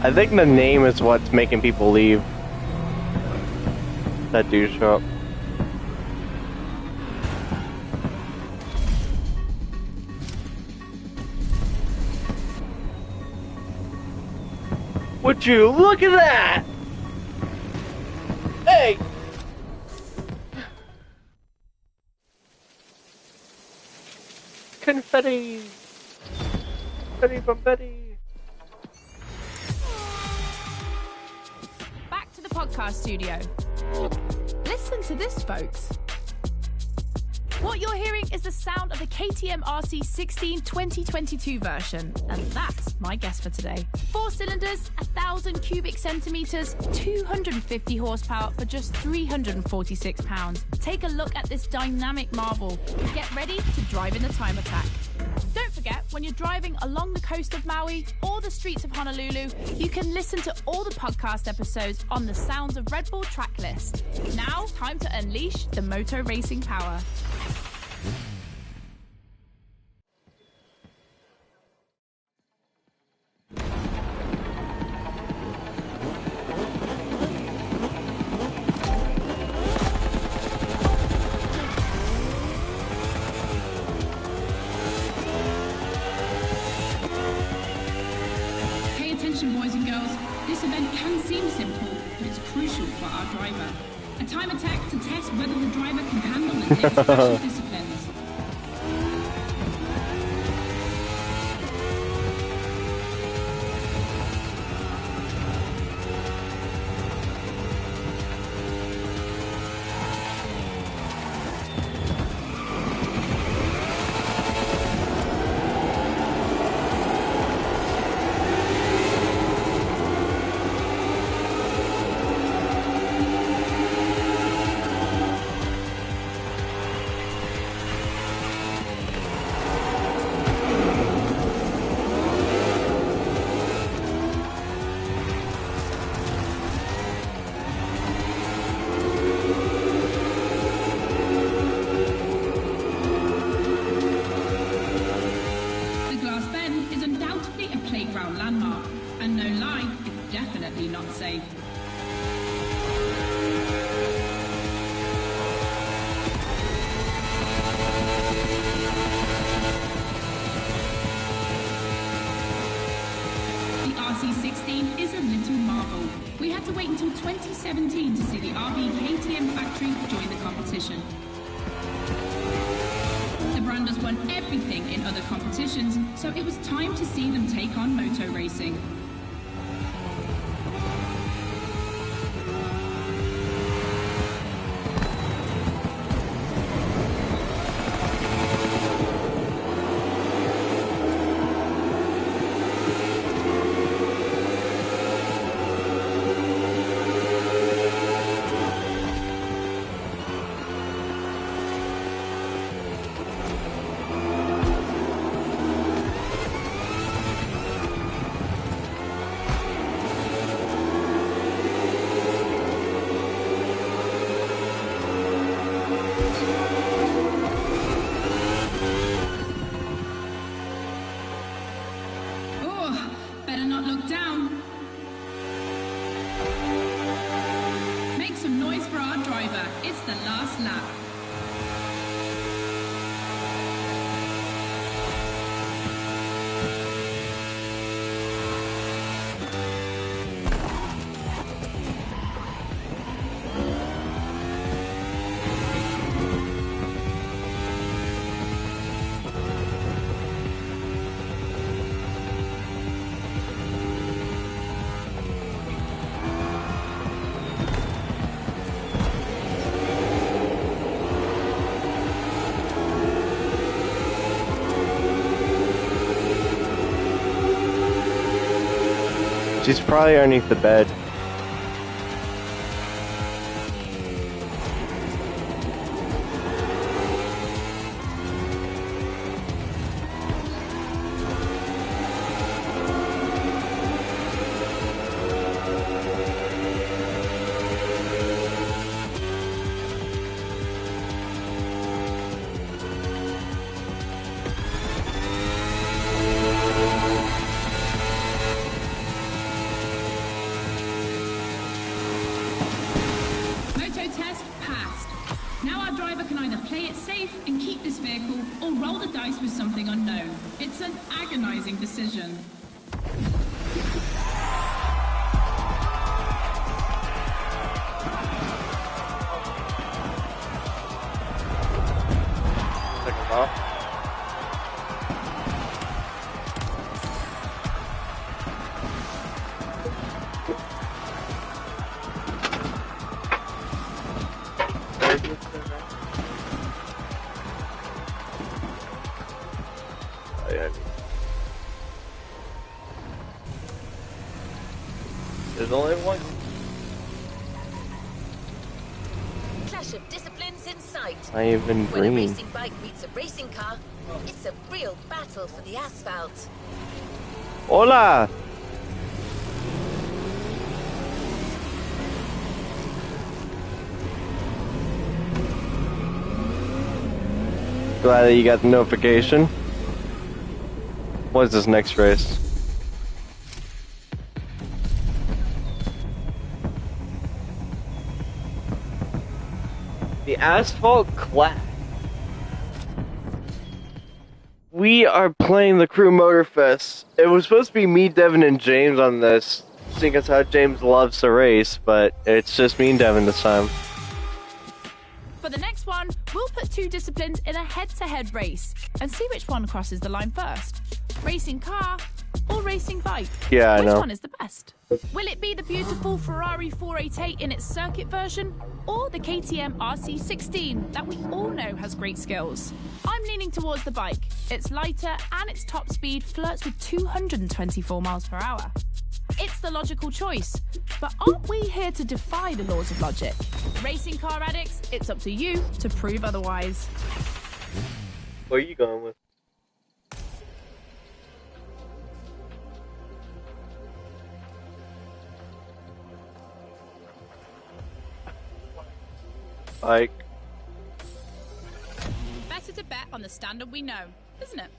I think the name is what's making people leave. That do show up. Would you look at that? Hey! Confetti! Confetti bombetti! Back to the podcast studio. Listen to this, folks. What you're hearing is the sound of the KTM RC 16 2022 version, and that's my guess for today. 4 cylinders, 1,000 cubic centimeters, 250 horsepower for just 346 pounds. Take a look at this dynamic marvel. Get ready to drive in the time attack. Don't forget, when you're driving along the coast of Maui or the streets of Honolulu, you can listen to all the podcast episodes on the Sounds of Red Bull track list. Now, time to unleash the moto racing power. Pay attention, boys and girls. This event can seem simple, but it's crucial for our driver. A time attack to test whether the driver can handle the next special disciplines. The Glass Bend is undoubtedly a playground landmark, and no lie, it's definitely not safe. The RC16 is a little marvel. We had to wait until 2017 to see the RB KTM factory join the competition. The brand has won everything in other competitions, so it was time to see them take on moto racing. it's the last lap. She's probably underneath the bed. Test passed. Now our driver can either play it safe and keep this vehicle, or roll the dice with something unknown. It's an agonizing decision. Second off. There's only one. Clash of disciplines in sight. I even When a green. racing bike meets a racing car, it's a real battle for the asphalt. Hola! Glad that you got the notification. What is this next race? The Asphalt Clash. We are playing the Crew Motorfest. It was supposed to be me, Devin, and James on this, seeing as how James loves to race, but it's just me and Devin this time. For the next one, we'll put two disciplines in a head-to-head race and see which one crosses the line first. Racing car or racing bike? Yeah, I know. Which one is the best? Will it be the beautiful Ferrari 488 in its circuit version, or the KTM RC16 that we all know has great skills? I'm leaning towards the bike. It's lighter and its top speed flirts with 224 miles per hour. It's the logical choice, but aren't we here to defy the laws of logic? Racing car addicts, it's up to you to prove otherwise. What are you going with? Bike. Better to bet on the standard we know, isn't it?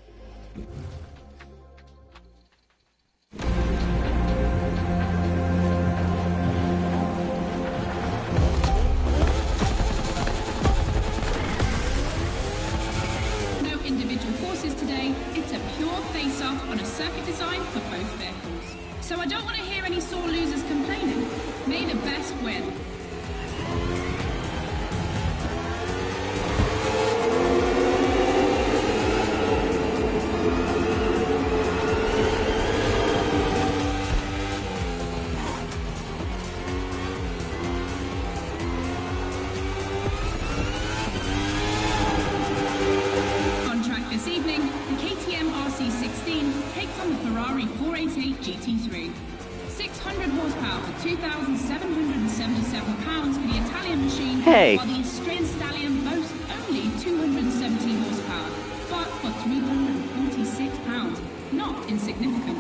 No individual forces today. It's a pure face-off on a circuit design for both vehicles. So I don't want to hear any sore losers complaining. May the best win. On track this evening, the KTM RC16 takes on the Ferrari 488 GT3. 600 horsepower for 2,777 pounds for the Italian machine, Hey. while the Austrian Stallion boasts only 217 horsepower, but for 346 pounds, not insignificant.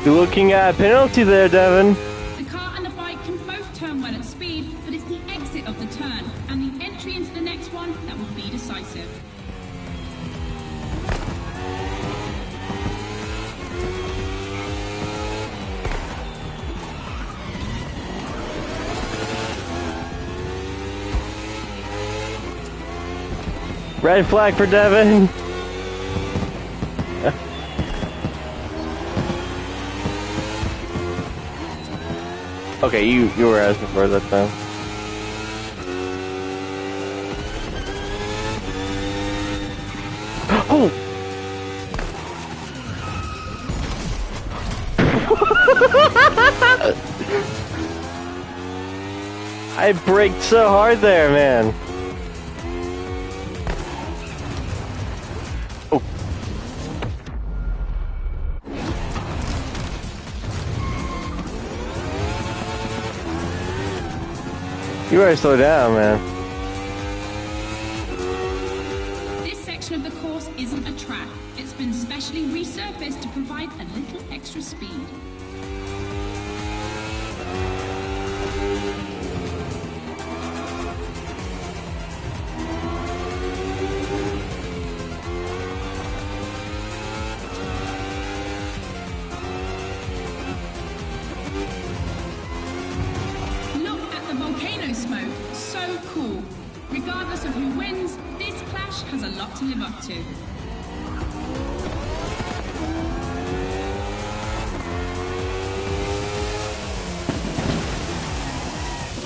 You're looking at a penalty there, Devin. The car and the bike can both turn well at speed, but it's the exit of the turn and the entry into the next one that will be decisive. Red flag for Devin. Okay, you were asking for it that time. Oh! I braked so hard there, man. Oh. You better slow down, man. This section of the course isn't a track. It's been specially resurfaced to provide a little extra speed. Cool. Regardless of who wins, this clash has a lot to live up to.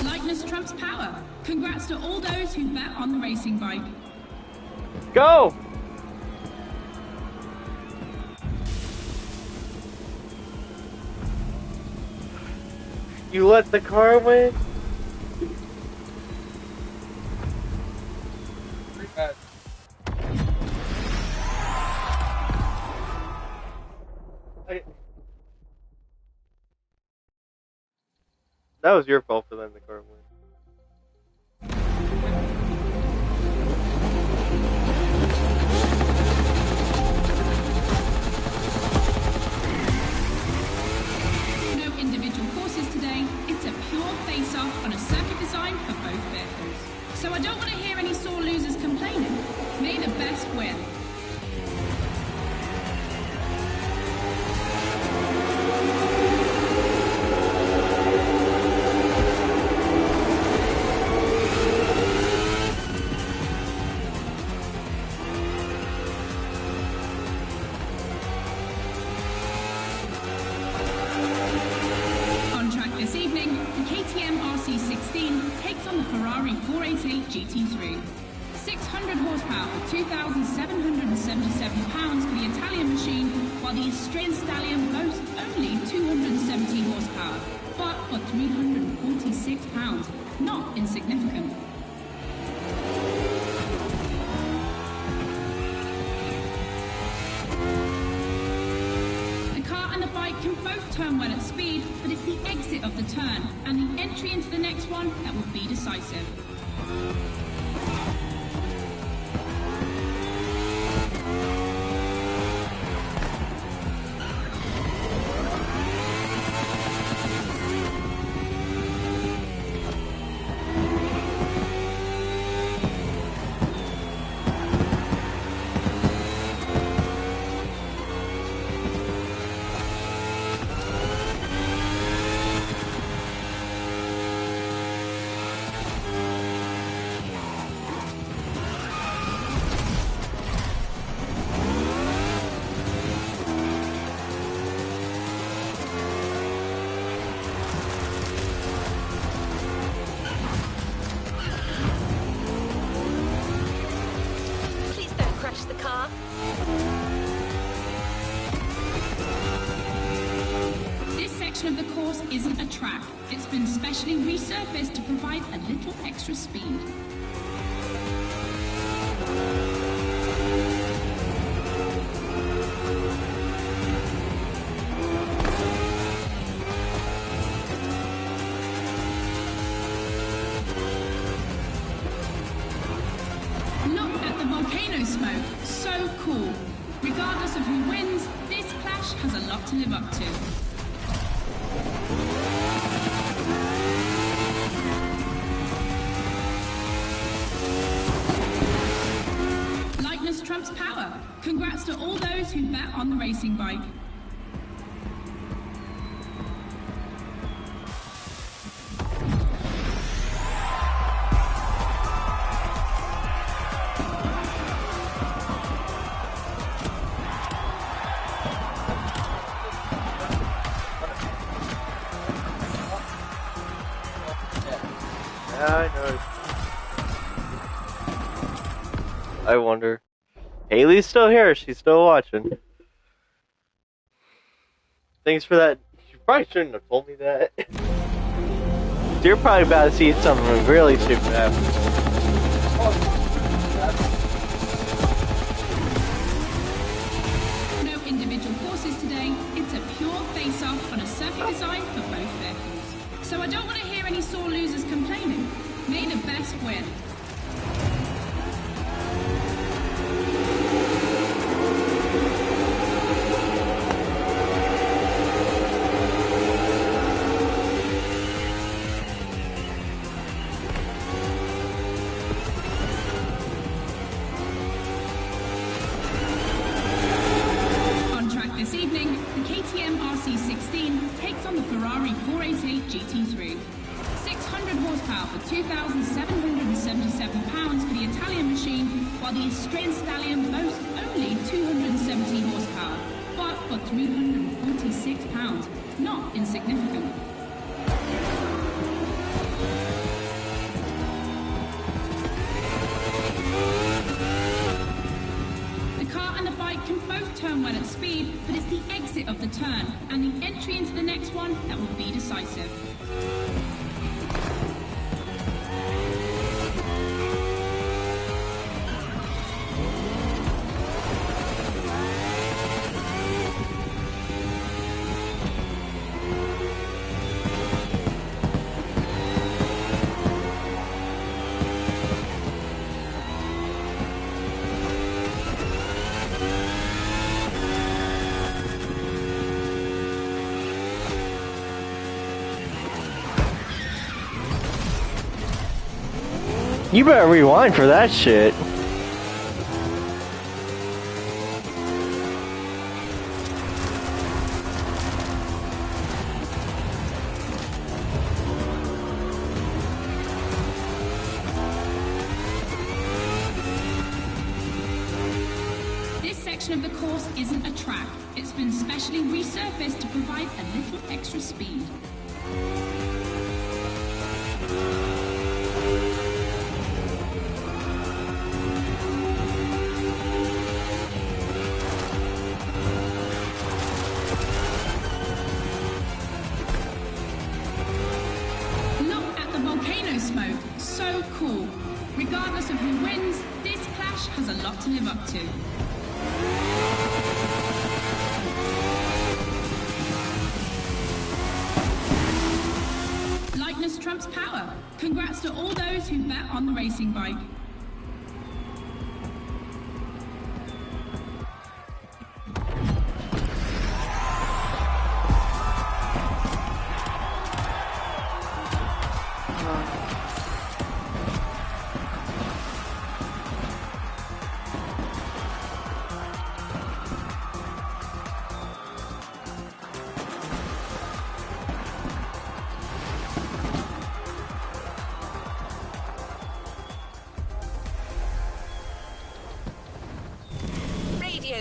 Lightness trumps power. Congrats to all those who bet on the racing bike. Go! You let the car win? That was your fault for letting the car win. No individual courses today. It's a pure face-off on a circuit designed for both vehicles. So I don't want to hear any sore losers complaining. May the best win. GT3. 600 horsepower for £2,777 for the Italian machine, while the Austrian Stallion boasts only 270 horsepower, but for £346, not insignificant. The car and the bike can both turn well at speed, but it's the exit of the turn and the entry into the next one that will be decisive. Of the course isn't a track. It's been specially resurfaced to provide a little extra speed. Look at the volcano smoke. So cool. Regardless of who wins, this clash has a lot to live up to. Lightness trumps power. Congrats to all those who bet on the racing bike. I wonder. Haley's still here. She's still watching. Thanks for that. You probably shouldn't have told me that. You're probably about to see something really stupid happen. No individual courses today. It's a pure face-off on a circuit designed for both vehicles. So I don't want to hear any sore losers complaining. May the best win. This evening, the KTM RC16 takes on the Ferrari 488 GT3. 600 horsepower for £2,777 for the Italian machine, while the Austrian Stallion boasts only 270 horsepower, but for £346, not insignificant. Can both turn well at speed, but it's the exit of the turn and the entry into the next one that will be decisive. You better rewind for that shit. This section of the course isn't a track. It's been specially resurfaced to provide a little extra speed. Smoke. So cool. Regardless of who wins, this clash has a lot to live up to. Likeness trumps power. Congrats to all those who bet on the racing bike.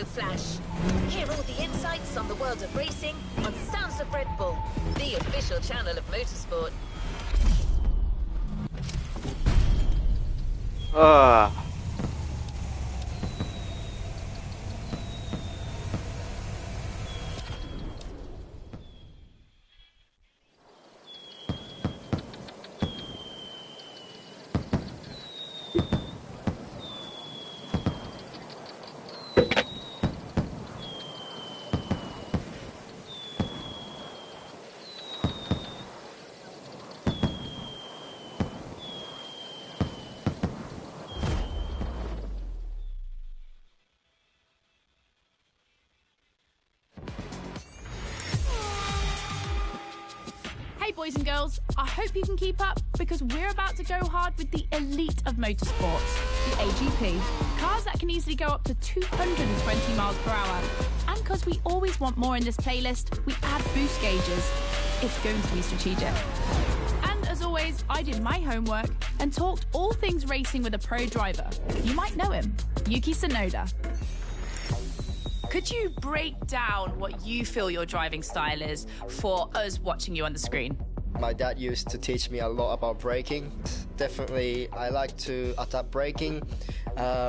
Flash. Hear all the insights on the world of racing on Sounds of Red Bull, the official channel of motorsport. Hey boys and girls, I hope you can keep up because we're about to go hard with the elite of motorsports, the AGP. Cars that can easily go up to 220 miles per hour. And because we always want more in this playlist, we add boost gauges. It's going to be strategic. And as always, I did my homework and talked all things racing with a pro driver. You might know him, Yuki Tsunoda. Could you break down what you feel your driving style is for us watching you on the screen? My dad used to teach me a lot about braking. Definitely, I like to attack braking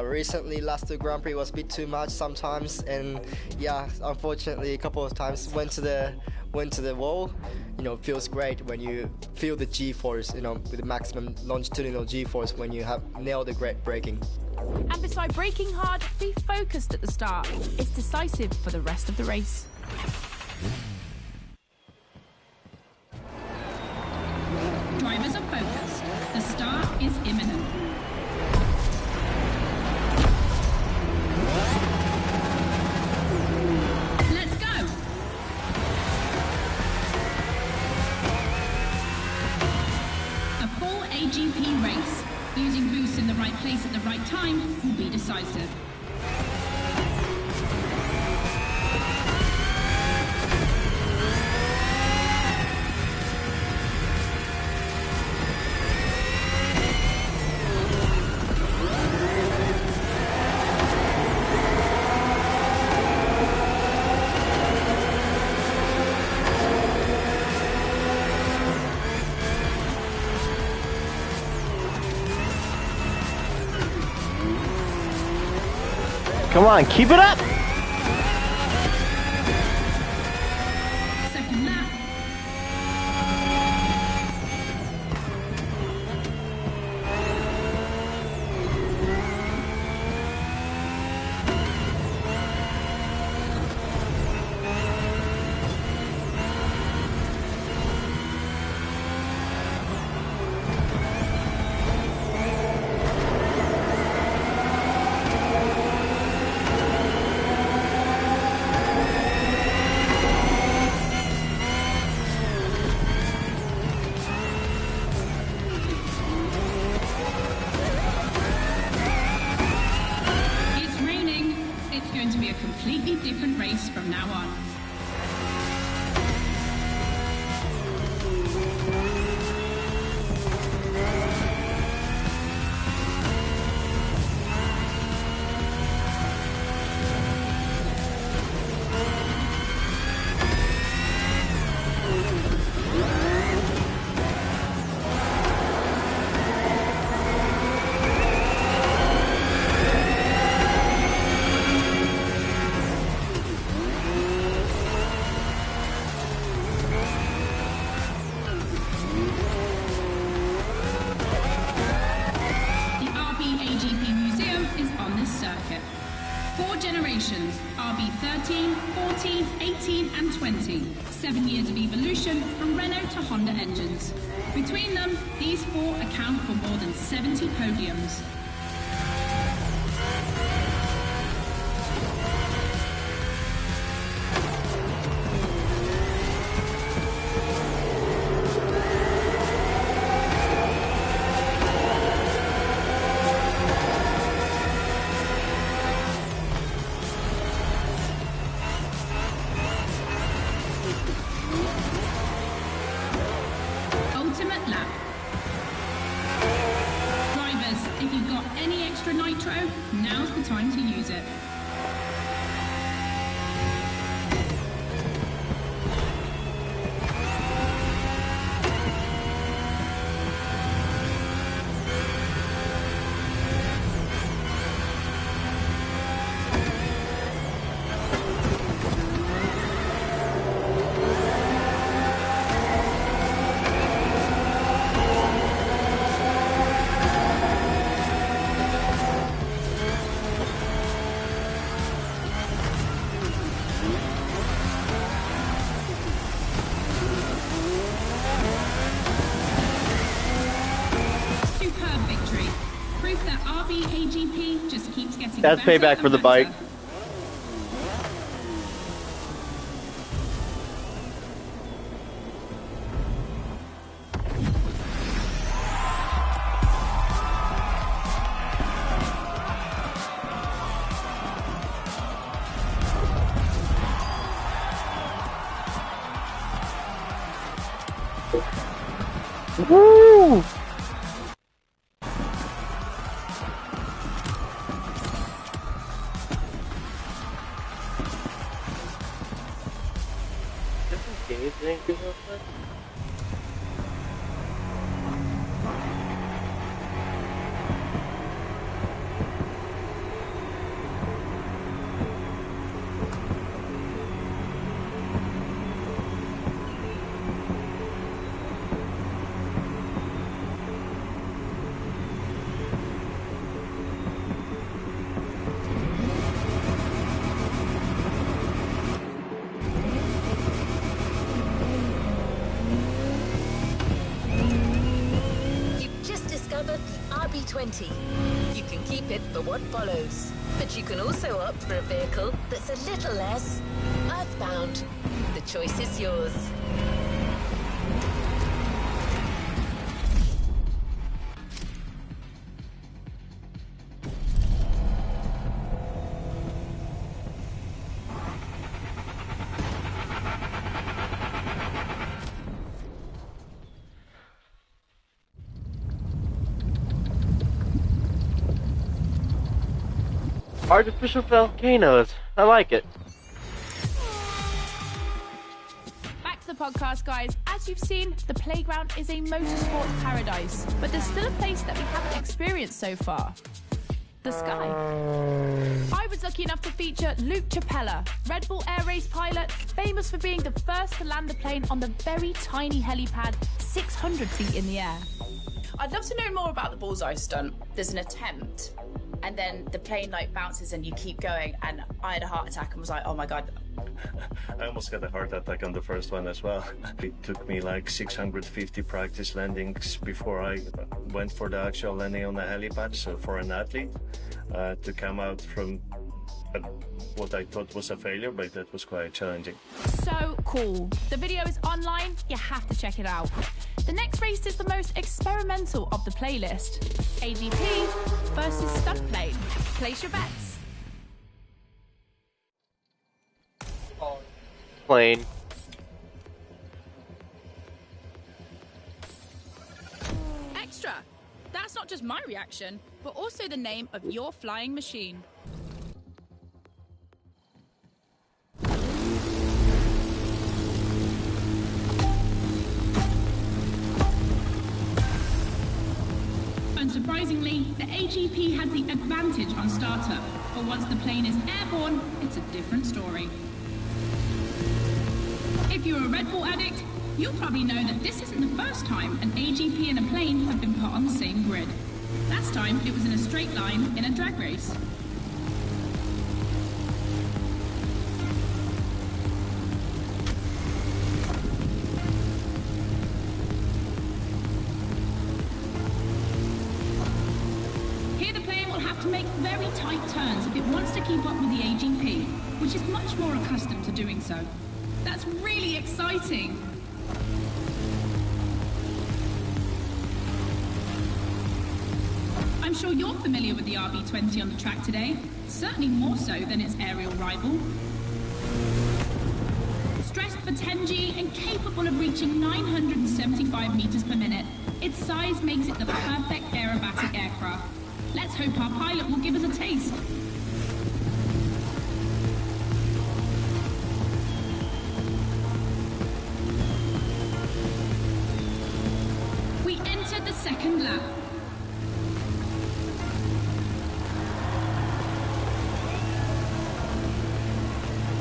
Recently, last two Grand Prix was a bit too much sometimes, and yeah, unfortunately, a couple of times went to the wall. You know, feels great when you feel the G-force. You know, with the maximum longitudinal G-force when you have nailed the great braking. And beside braking hard, be focused at the start. It's decisive for the rest of the race. Drivers are focused. The start is imminent. Let's go! A full AGP race. Using boosts in the right place at the right time will be decisive. Come on, keep it up! Second lap. Completely different race from now on. RB13, 14, 18 and 20. 7 years of evolution from Renault to Honda engines. Between them, these four account for more than 70 podiums. Ultimate lap. Drivers, if you've got any extra nitro, now's the time to use it. AGP just keeps getting That's payback for the bike. Woo! RB20. You can keep it for what follows, but you can also opt for a vehicle that's a little less earthbound. The choice is yours. Artificial volcanoes. I like it. Back to the podcast, guys. As you've seen, the playground is a motorsport paradise, but there's still a place that we haven't experienced so far. The sky. I was lucky enough to feature Luke Chapella, Red Bull Air Race pilot, famous for being the first to land a plane on the very tiny helipad 600 feet in the air. I'd love to know more about the bullseye stunt. There's an attempt, and then the plane like bounces and you keep going, and I had a heart attack and was like, oh my god. I almost got a heart attack on the first one as well. It took me like 650 practice landings before I went for the actual landing on the helipad. So for an athlete to come out from what I thought was a failure, but that was quite challenging. So cool. The video is online. You have to check it out. The next race is the most experimental of the playlist. AGP versus stunt plane. Place your bets. Plane. Extra. That's not just my reaction, but also the name of your flying machine. Unsurprisingly, the AGP has the advantage on startup, but once the plane is airborne, it's a different story. If you're a Red Bull addict, you'll probably know that this isn't the first time an AGP and a plane have been put on the same grid. Last time, it was in a straight line in a drag race. To make very tight turns if it wants to keep up with the AGP, which is much more accustomed to doing so. That's really exciting. I'm sure you're familiar with the RB20 on the track today, certainly more so than its aerial rival. Stressed for 10G and capable of reaching 975 meters per minute, its size makes it the perfect aerobatic aircraft. Let's hope our pilot will give us a taste. We entered the second lap.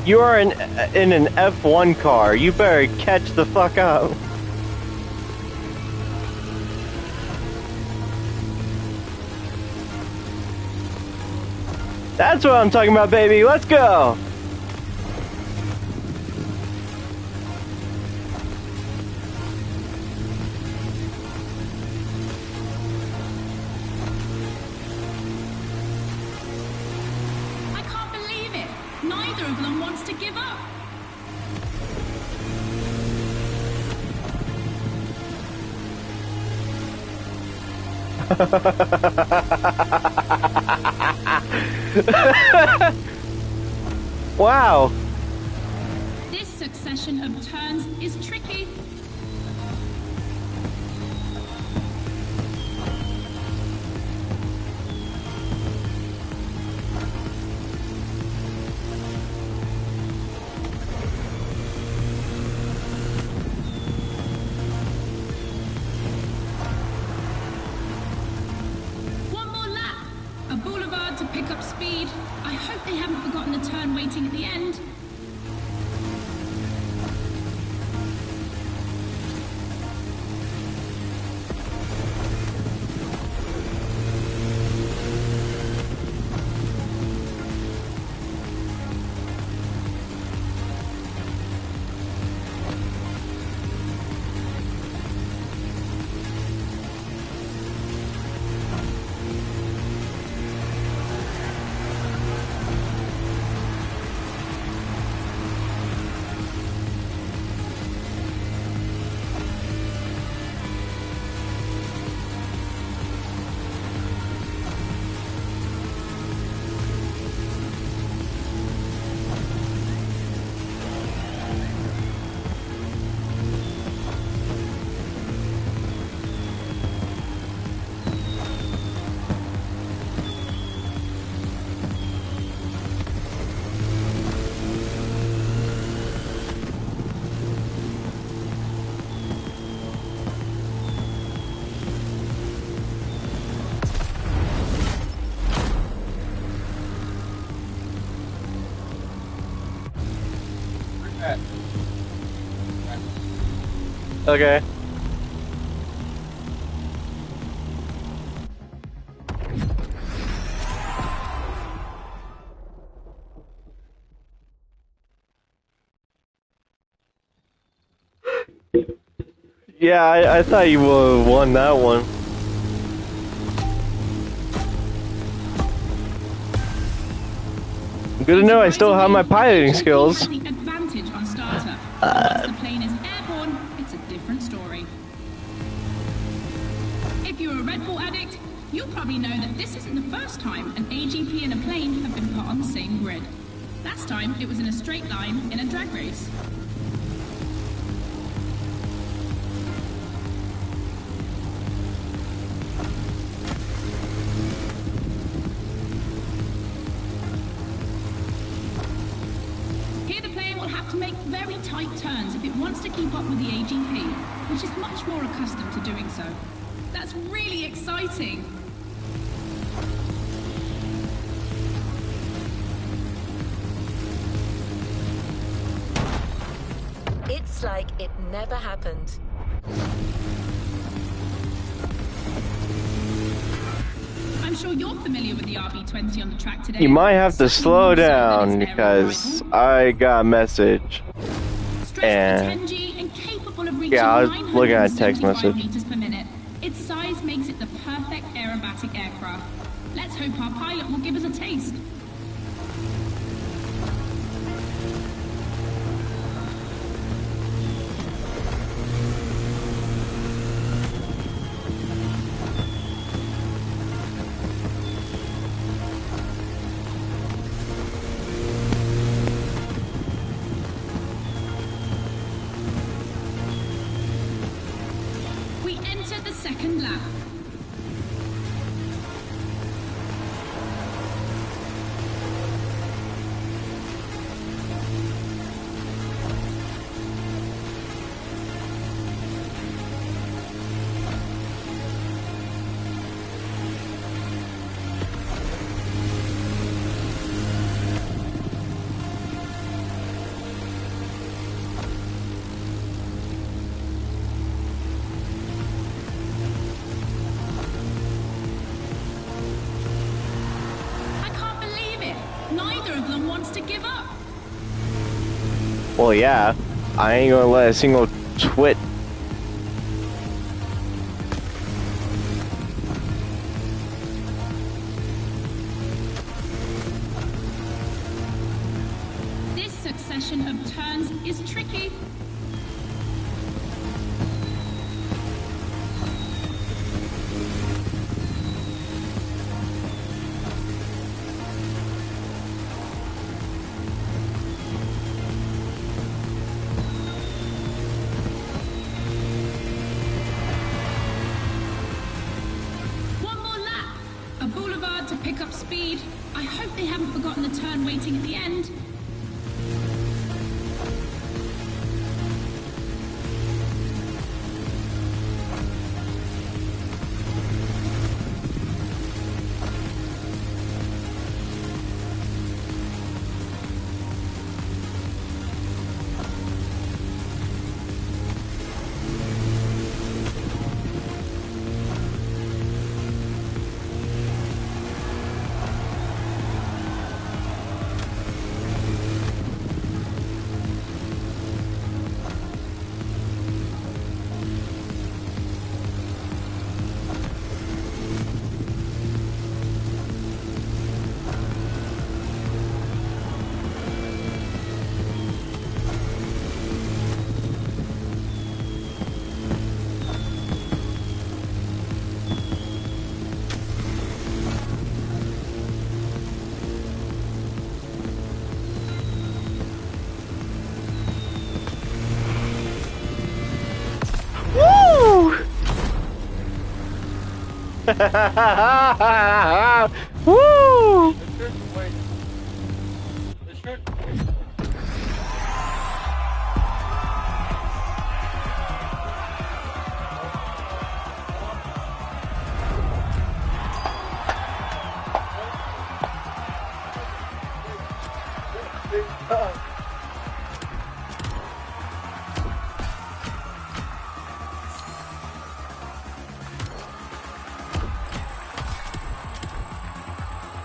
You are in an F1 car. You better catch the fuck up. That's what I'm talking about, baby. Let's go. I can't believe it. Neither of them wants to give up. Wow. This succession of turns is tricky. One more lap. A boulevard to pick up speed. I hope they haven't forgotten the turn waiting at the end. Okay. Yeah, I thought you won that one. Good to know I still have my piloting skills. Has the advantage on starter. Once the plane is airborne, it's a different story. If you're a Red Bull addict, you'll probably know that this isn't the first time an AGP and a plane have been put on the same grid. Last time, it was in a straight line in a drag race. To make very tight turns if it wants to keep up with the AGP, which is much more accustomed to doing so. That's really exciting. It's like it never happened. I'm sure you're familiar with the RB20 on the track today. You might have to slow down because I got a message. And yeah, I was looking at a text message. Meters per minute. Its size makes it the perfect aerobatic aircraft. Let's hope our pilot will give us a taste. Second lap. Well, yeah, I ain't gonna let a single twit. This succession of turns is tricky. Pick up speed. I hope they haven't forgotten the turn waiting at the end. Woo!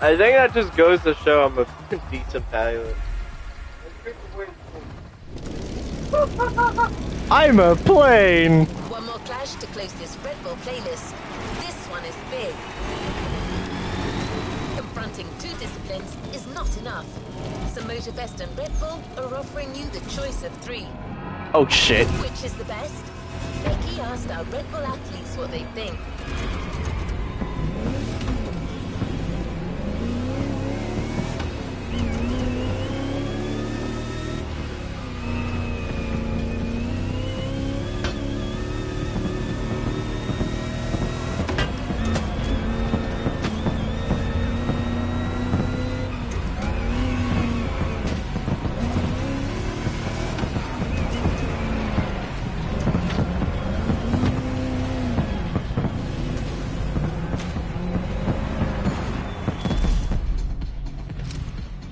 I think that just goes to show I'm a decent pilot. I'm a plane! One more clash to close this Red Bull playlist. This one is big. Confronting 2 disciplines is not enough. So Motorfest and Red Bull are offering you the choice of 3. Oh shit. Which is the best? Becky asked our Red Bull athletes what they think.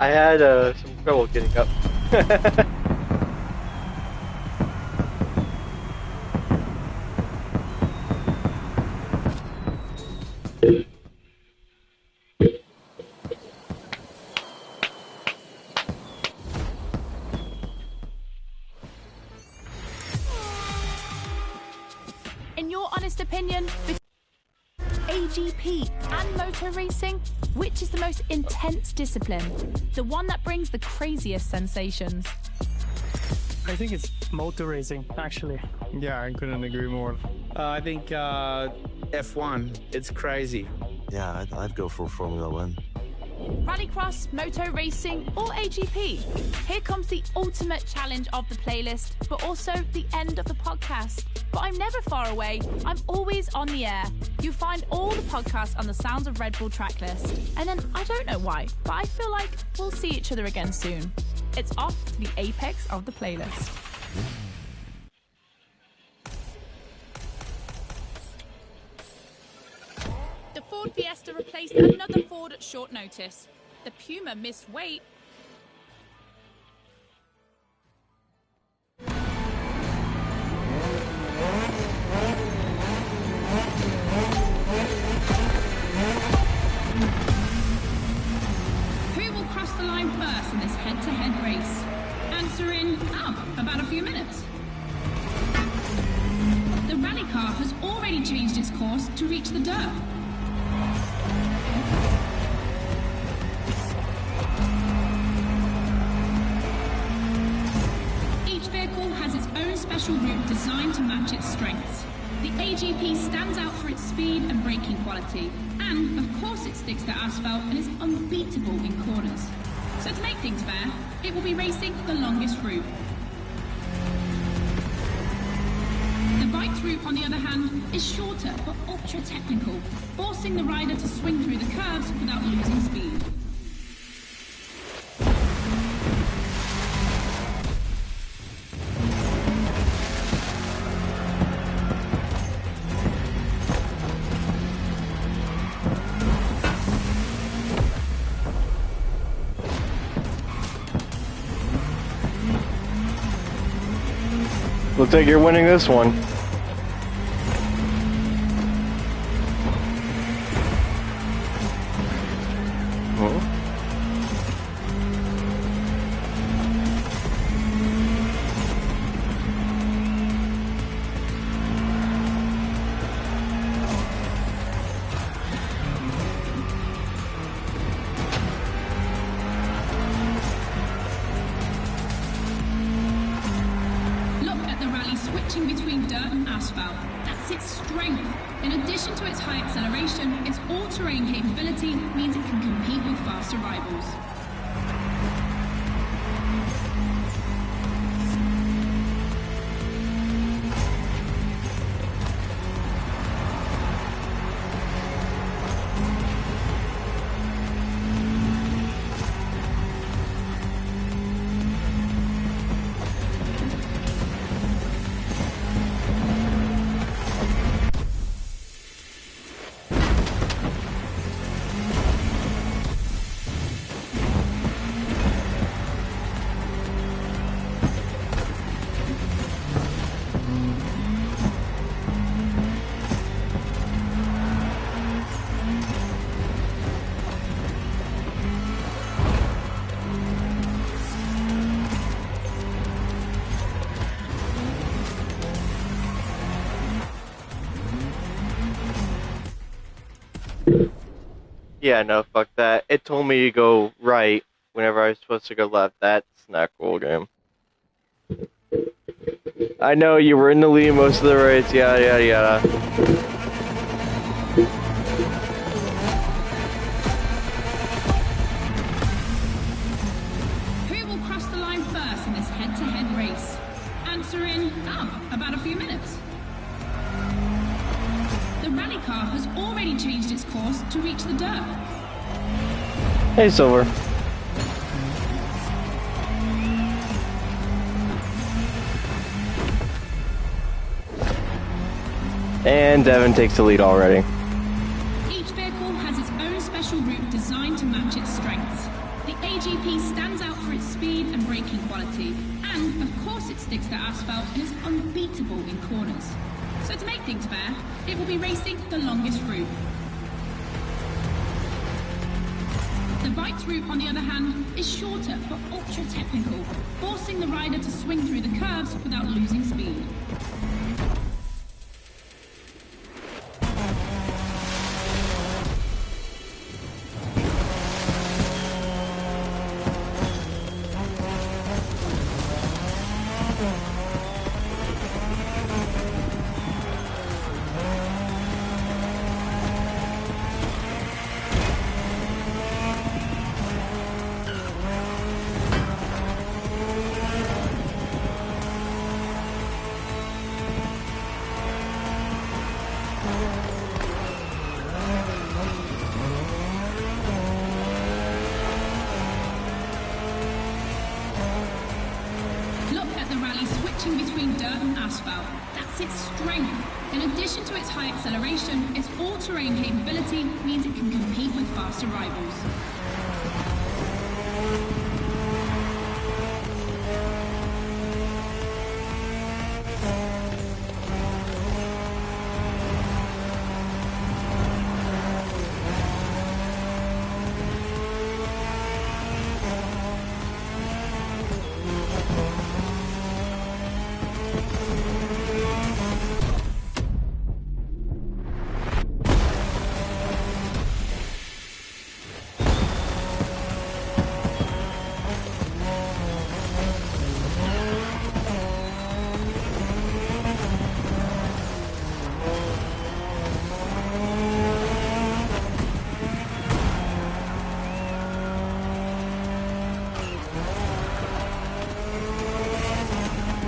I had some trouble getting up. In your honest opinion, AGP and motor racing, which is the most intense discipline? The one that brings the craziest sensations? I think it's motor racing, actually. Yeah, I couldn't agree more. I think F1. It's crazy. Yeah, I'd go for Formula 1. Rallycross, moto racing, or AGP? Here comes the ultimate challenge of the playlist, but also the end of the podcast. But I'm never far away. I'm always on the air. You find all the podcasts on the Sounds of Red Bull tracklist. And then, I don't know why, but I feel like we'll see each other again soon. It's off to the apex of the playlist. The Ford Fiesta replaced another Ford at short notice. The Puma missed weight. Who will cross the line first in this head-to-head race? Answer in, about a few minutes. The rally car has already changed its course to reach the dirt. Each vehicle has its own special route designed to match its strengths. The AGP stands out for its speed and braking quality, and of course it sticks to asphalt and is unbeatable in corners. So to make things fair, it will be racing the longest route. The bike's route, on the other hand, is shorter but ultra-technical, forcing the rider to swing through the curves without losing speed. Looks like you're winning this one. Switching between dirt and asphalt. That's its strength. In addition to its high acceleration, its all-terrain capability means it can compete with faster rivals. Yeah, no, fuck that. It told me to go right whenever I was supposed to go left. That's not cool, game. I know you were in the lead most of the race, yada yada yada. Who will cross the line first in this head-to-head race? Answer in, about a few minutes. The rally car has already changed its course to reach the dirt. Hey, Silver. And Devin takes the lead already. Each vehicle has its own special route designed to match its strengths. The AGP stands out for its speed and braking quality, and of course it sticks to asphalt and is unbeatable in corners. So to make things fair, it will be racing the longest route. The Bite's route, on the other hand, is shorter but ultra-technical, forcing the rider to swing through the curves without losing speed. Between dirt and asphalt. That's its strength. In addition to its high acceleration, its all-terrain capability means it can compete with faster rivals.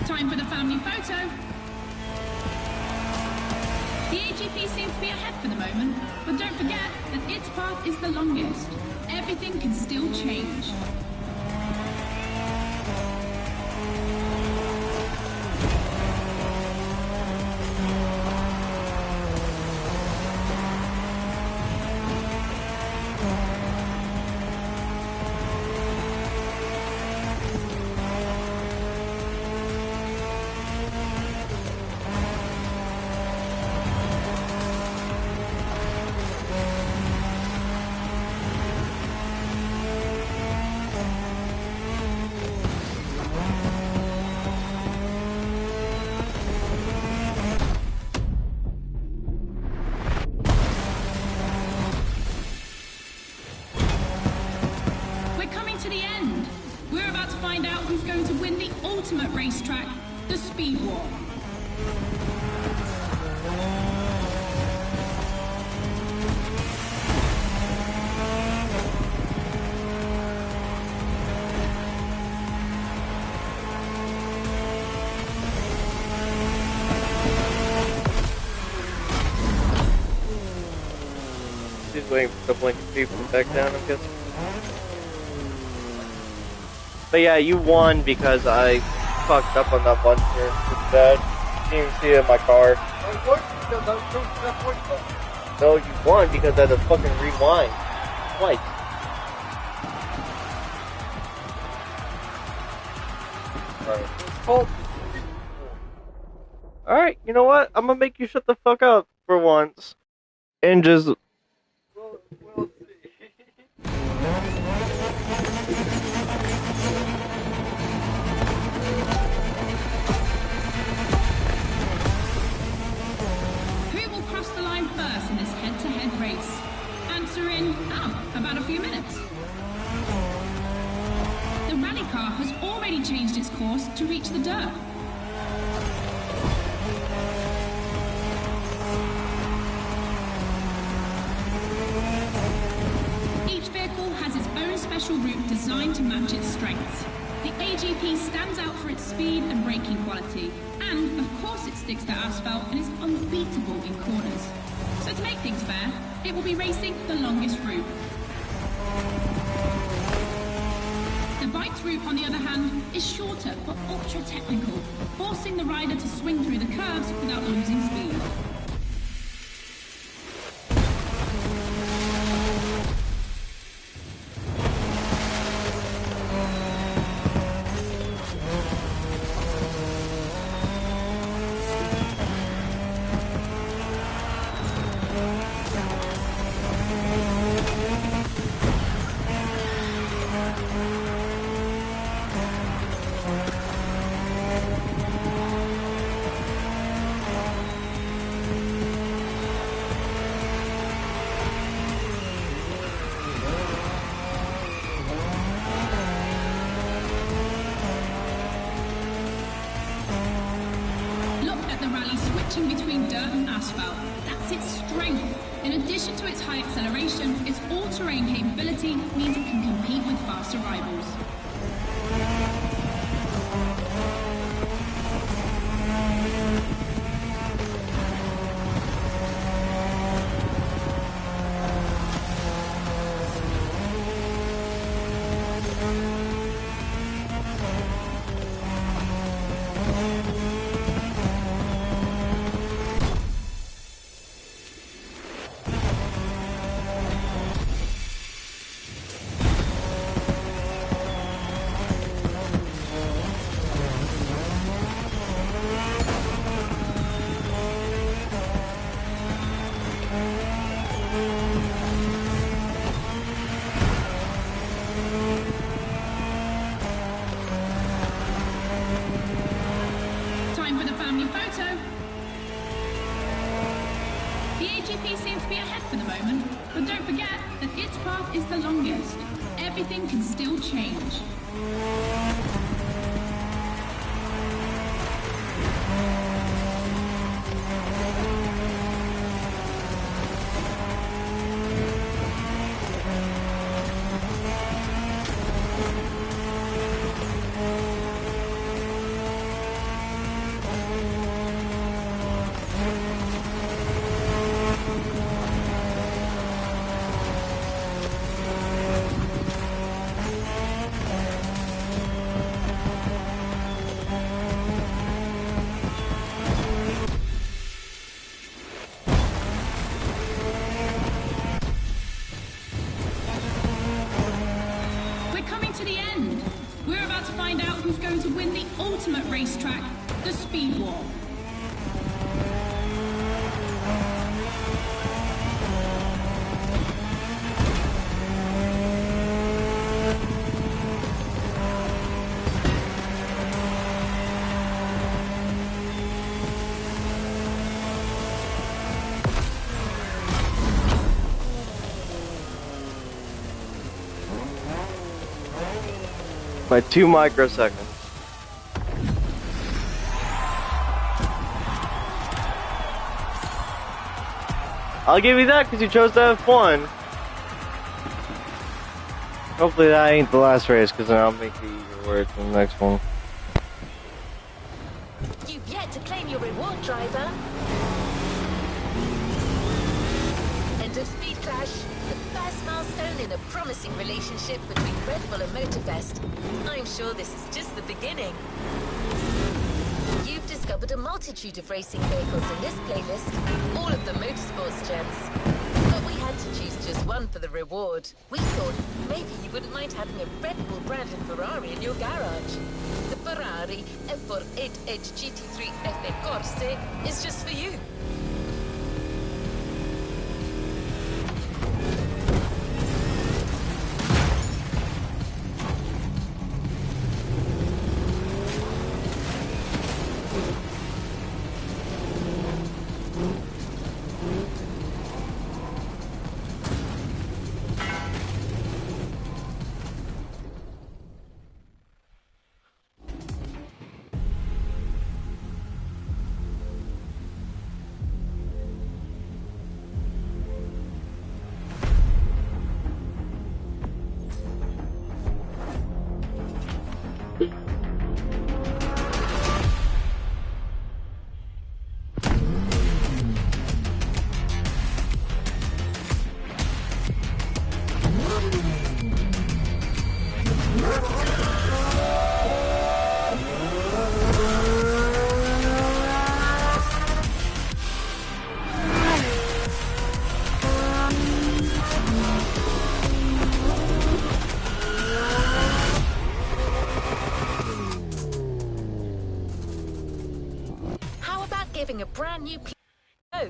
Time for the family photo. The AGP seems to be ahead for the moment, but don't forget that its path is the longest. Everything can still change. Ultimate racetrack, the Speed War. She's waiting for the blinking people back down, I'm guessing. But yeah, you won because I fucked up on that one turn. It's bad. You didn't even see it in my car. No, you won because I had to fucking rewind twice. Alright, you know what? I'm gonna make you shut the fuck up for once. And just... We'll see. Who will cross the line first in this head-to-head race? Answer in, car has already changed its course to reach the dirt. Each vehicle has its own special route designed to match its strengths. The AGP stands out for its speed and braking quality, and of course it sticks to asphalt and is unbeatable in corners. So to make things fair, it will be racing the longest route. The bike's route, on the other hand, is shorter but ultra-technical, forcing the rider to swing through the curves without losing speed. Between dirt and asphalt. That's its strength. In addition to its high acceleration, its all-terrain capability means it can compete with faster rivals. Seems to be ahead for the moment, but don't forget that its path is the longest. Everything can still change. To win the ultimate racetrack, the Speed War. By 2 microseconds. I'll give you that because you chose to have fun. Hopefully that ain't the last race, because then I'll make it even worse in the next one. You've yet to claim your reward, driver. End of Speed Clash, the first milestone in a promising relationship between Red Bull and Motorfest. I'm sure this is just the beginning. You've discovered a multitude of racing vehicles in this playlist, all of them motorsports gems. But we had to choose just one for the reward. We thought maybe you wouldn't mind having a Red Bull branded Ferrari in your garage. The Ferrari F48H GT3 FE Corse is just for you. driving a brand new Oh.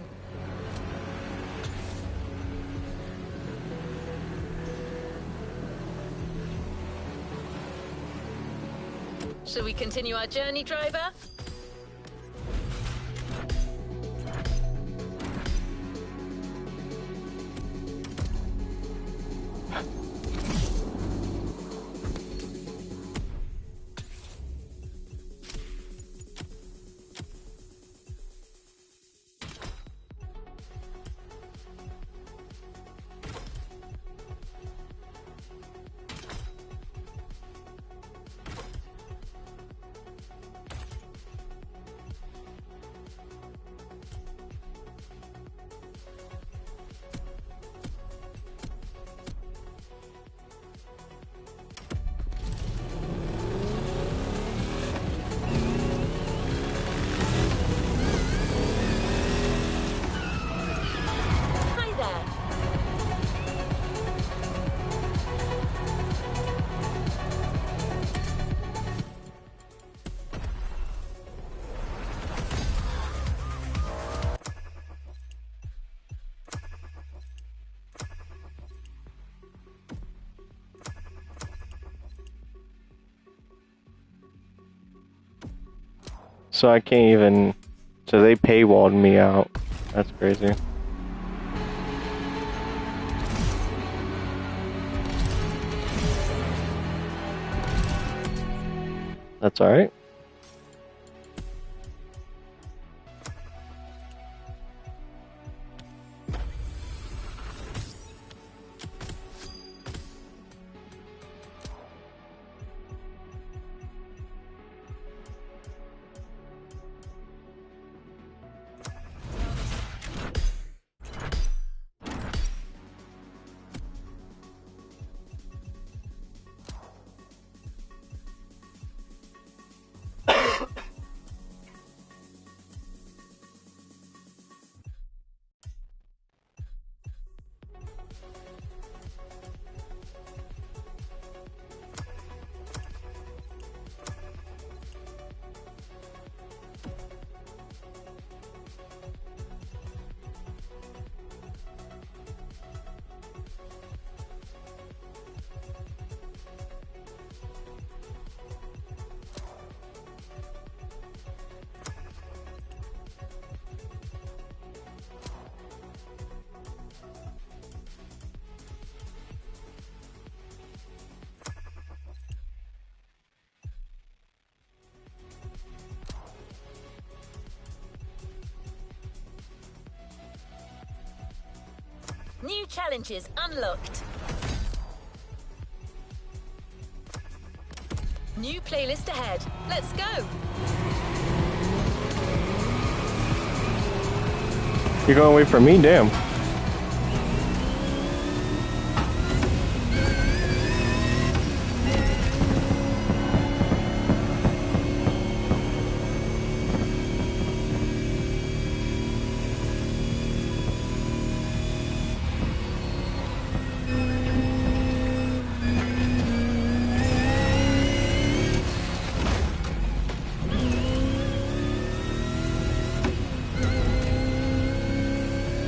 Shall we continue our journey, driver? So I can't even... So they paywalled me out. That's crazy. That's alright. New challenges unlocked. New playlist ahead. Let's go. You're going away from me? Damn.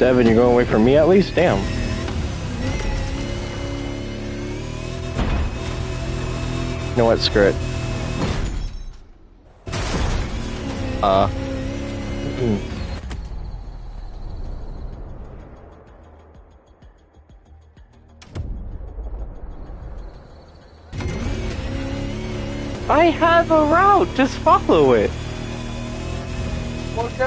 Devin, you're going away from me at least? Damn. You know what? Screw it. I have a route, just follow it. But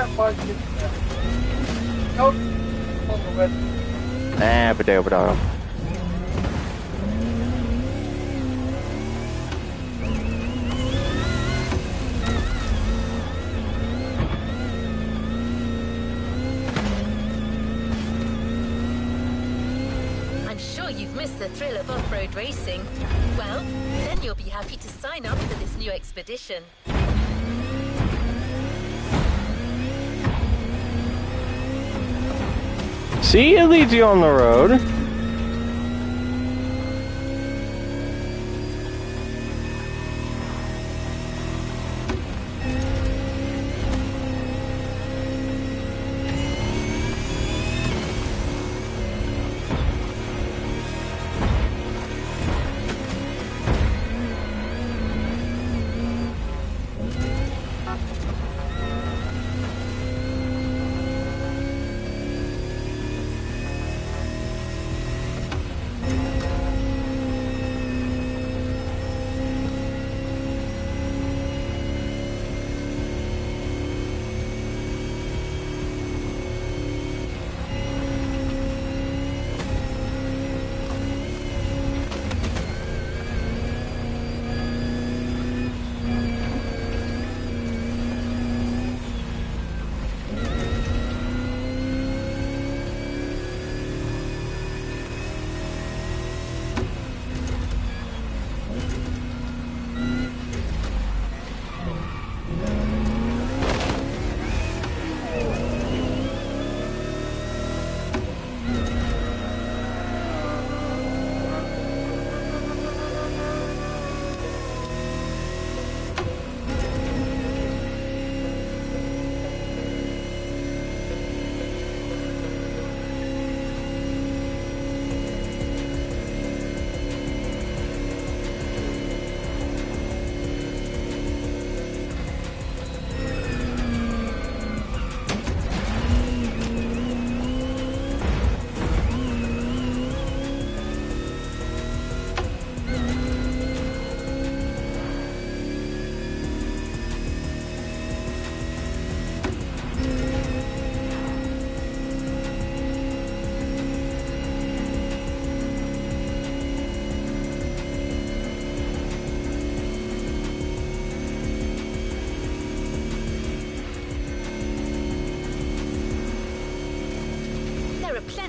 I'm sure you've missed the thrill of off-road racing. Well, then you'll be happy to sign up for this new expedition. see, it leads you on the road.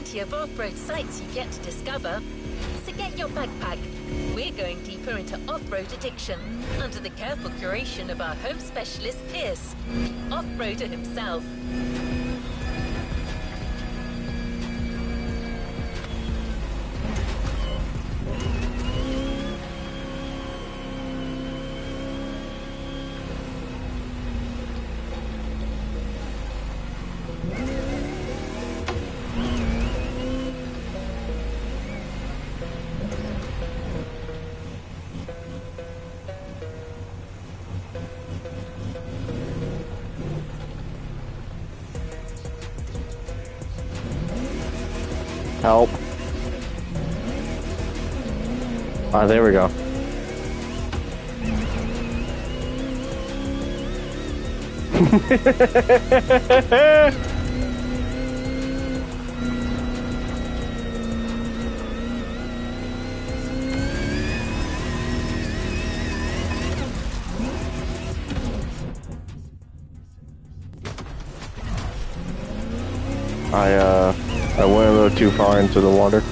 plenty of off-road sites you get to discover. So get your backpack. We're going deeper into off-road addiction under the careful curation of our home specialist, Pierce, the off-roader himself. Help. Ah, there we go. I went a little too far into the water.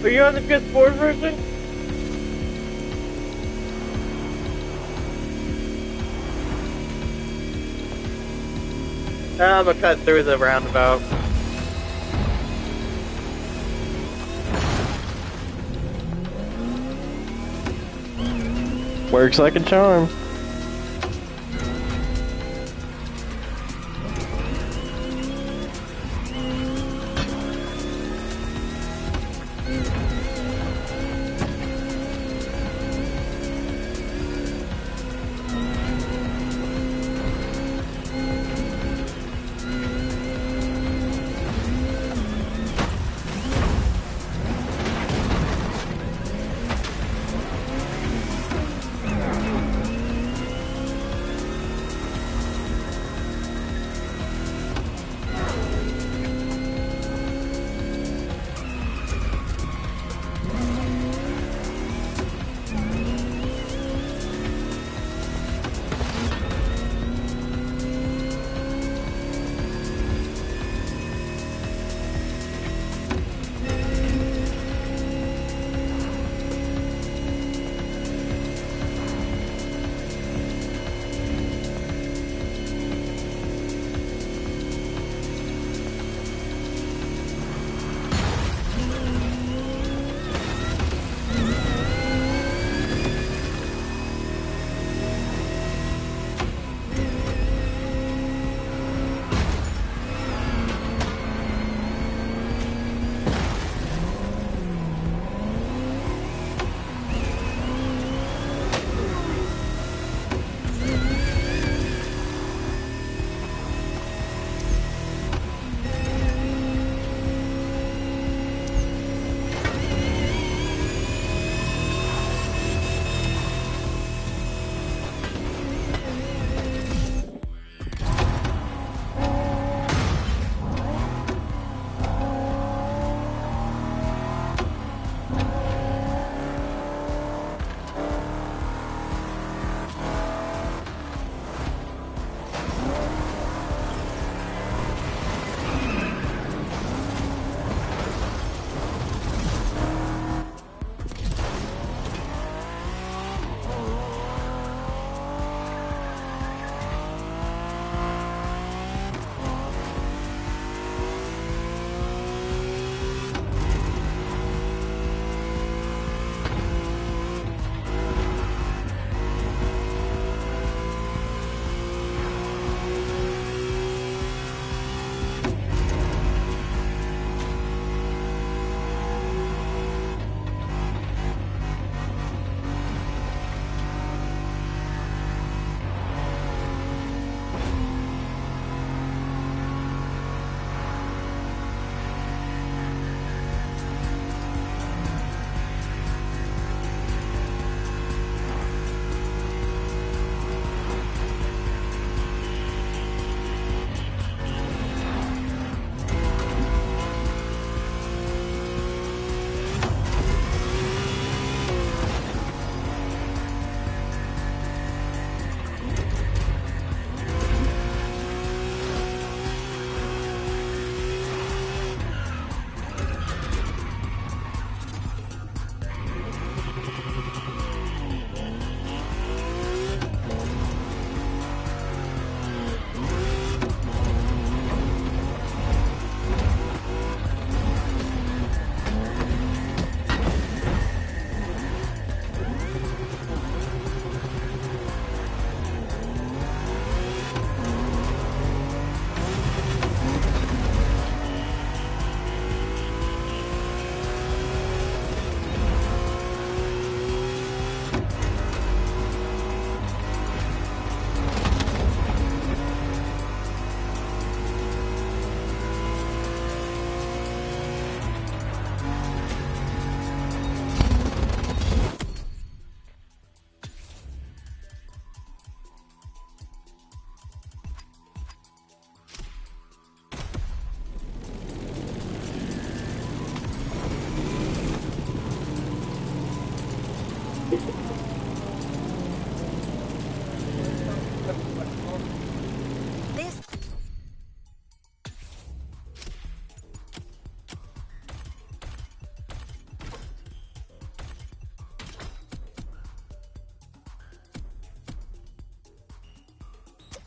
Are you on the PS4 version? I'm gonna cut through the roundabout. Works like a charm.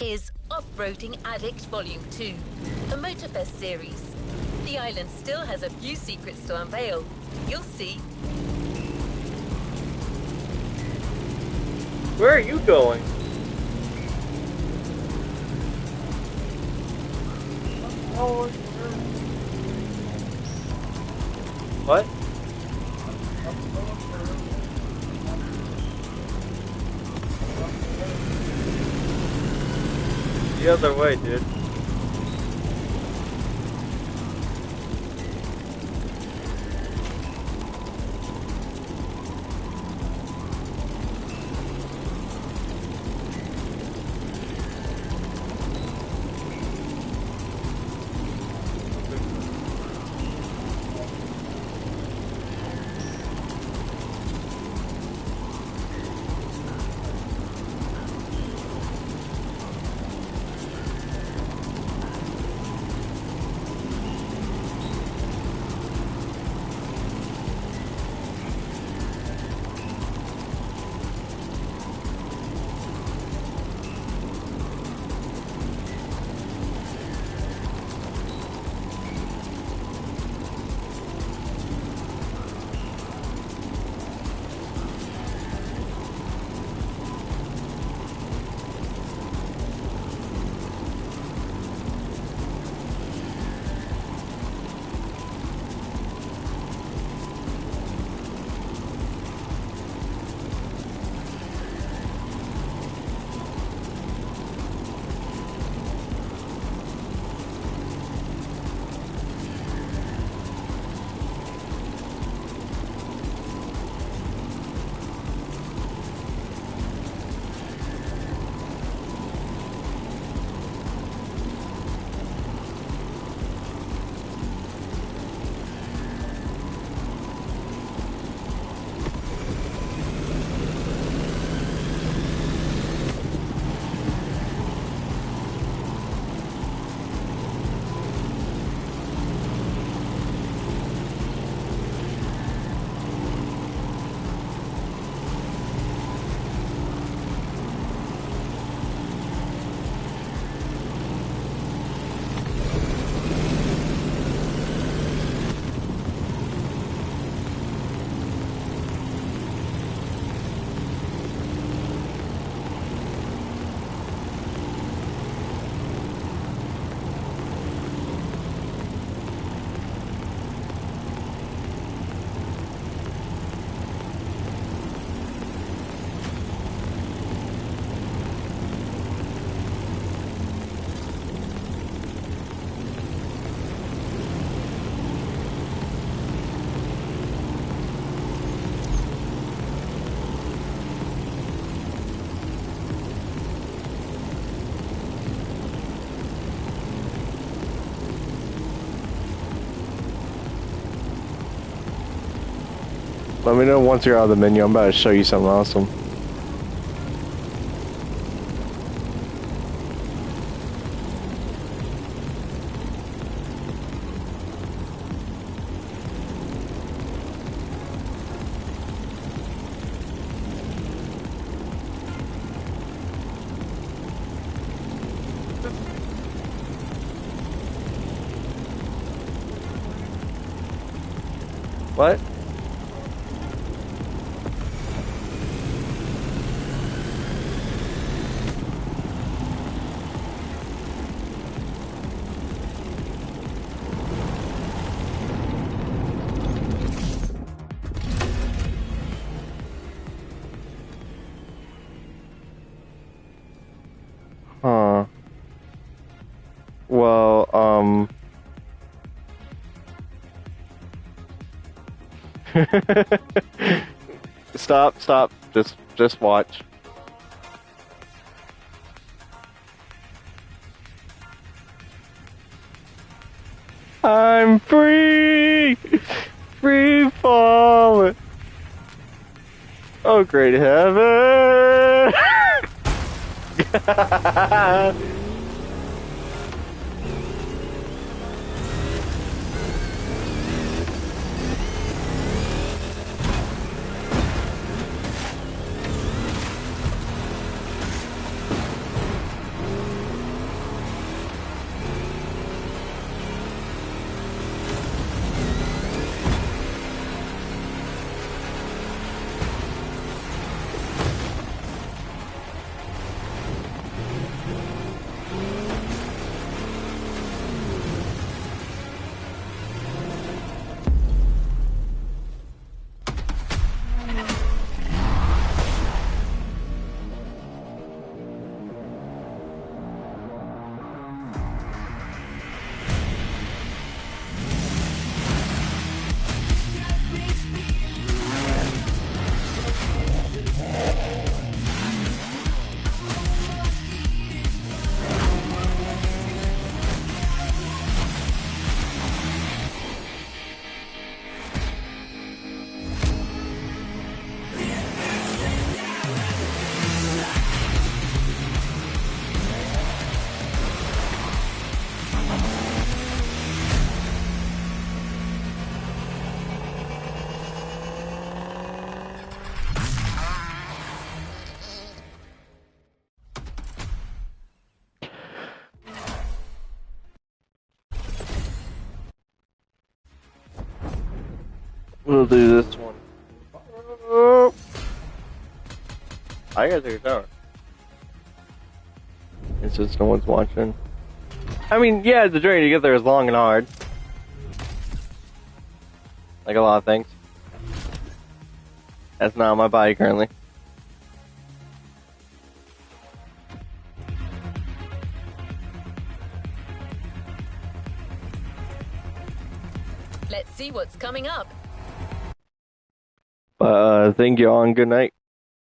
is Off-Roading Addict Volume 2, a Motorfest series. The island still has a few secrets to unveil. You'll see. Where are you going? What? The other way, dude. Let me know once you're out of the menu. I'm about to show you something awesome. What? Huh. Well, Stop. Just watch. I'm free! Free falling! Oh, great heaven! We'll do this one. Oh. I gotta take a shower. It's just no one's watching. I mean, yeah, the journey to get there is long and hard. Like a lot of things. That's not on my body currently. Let's see what's coming up. Thank you all and good night.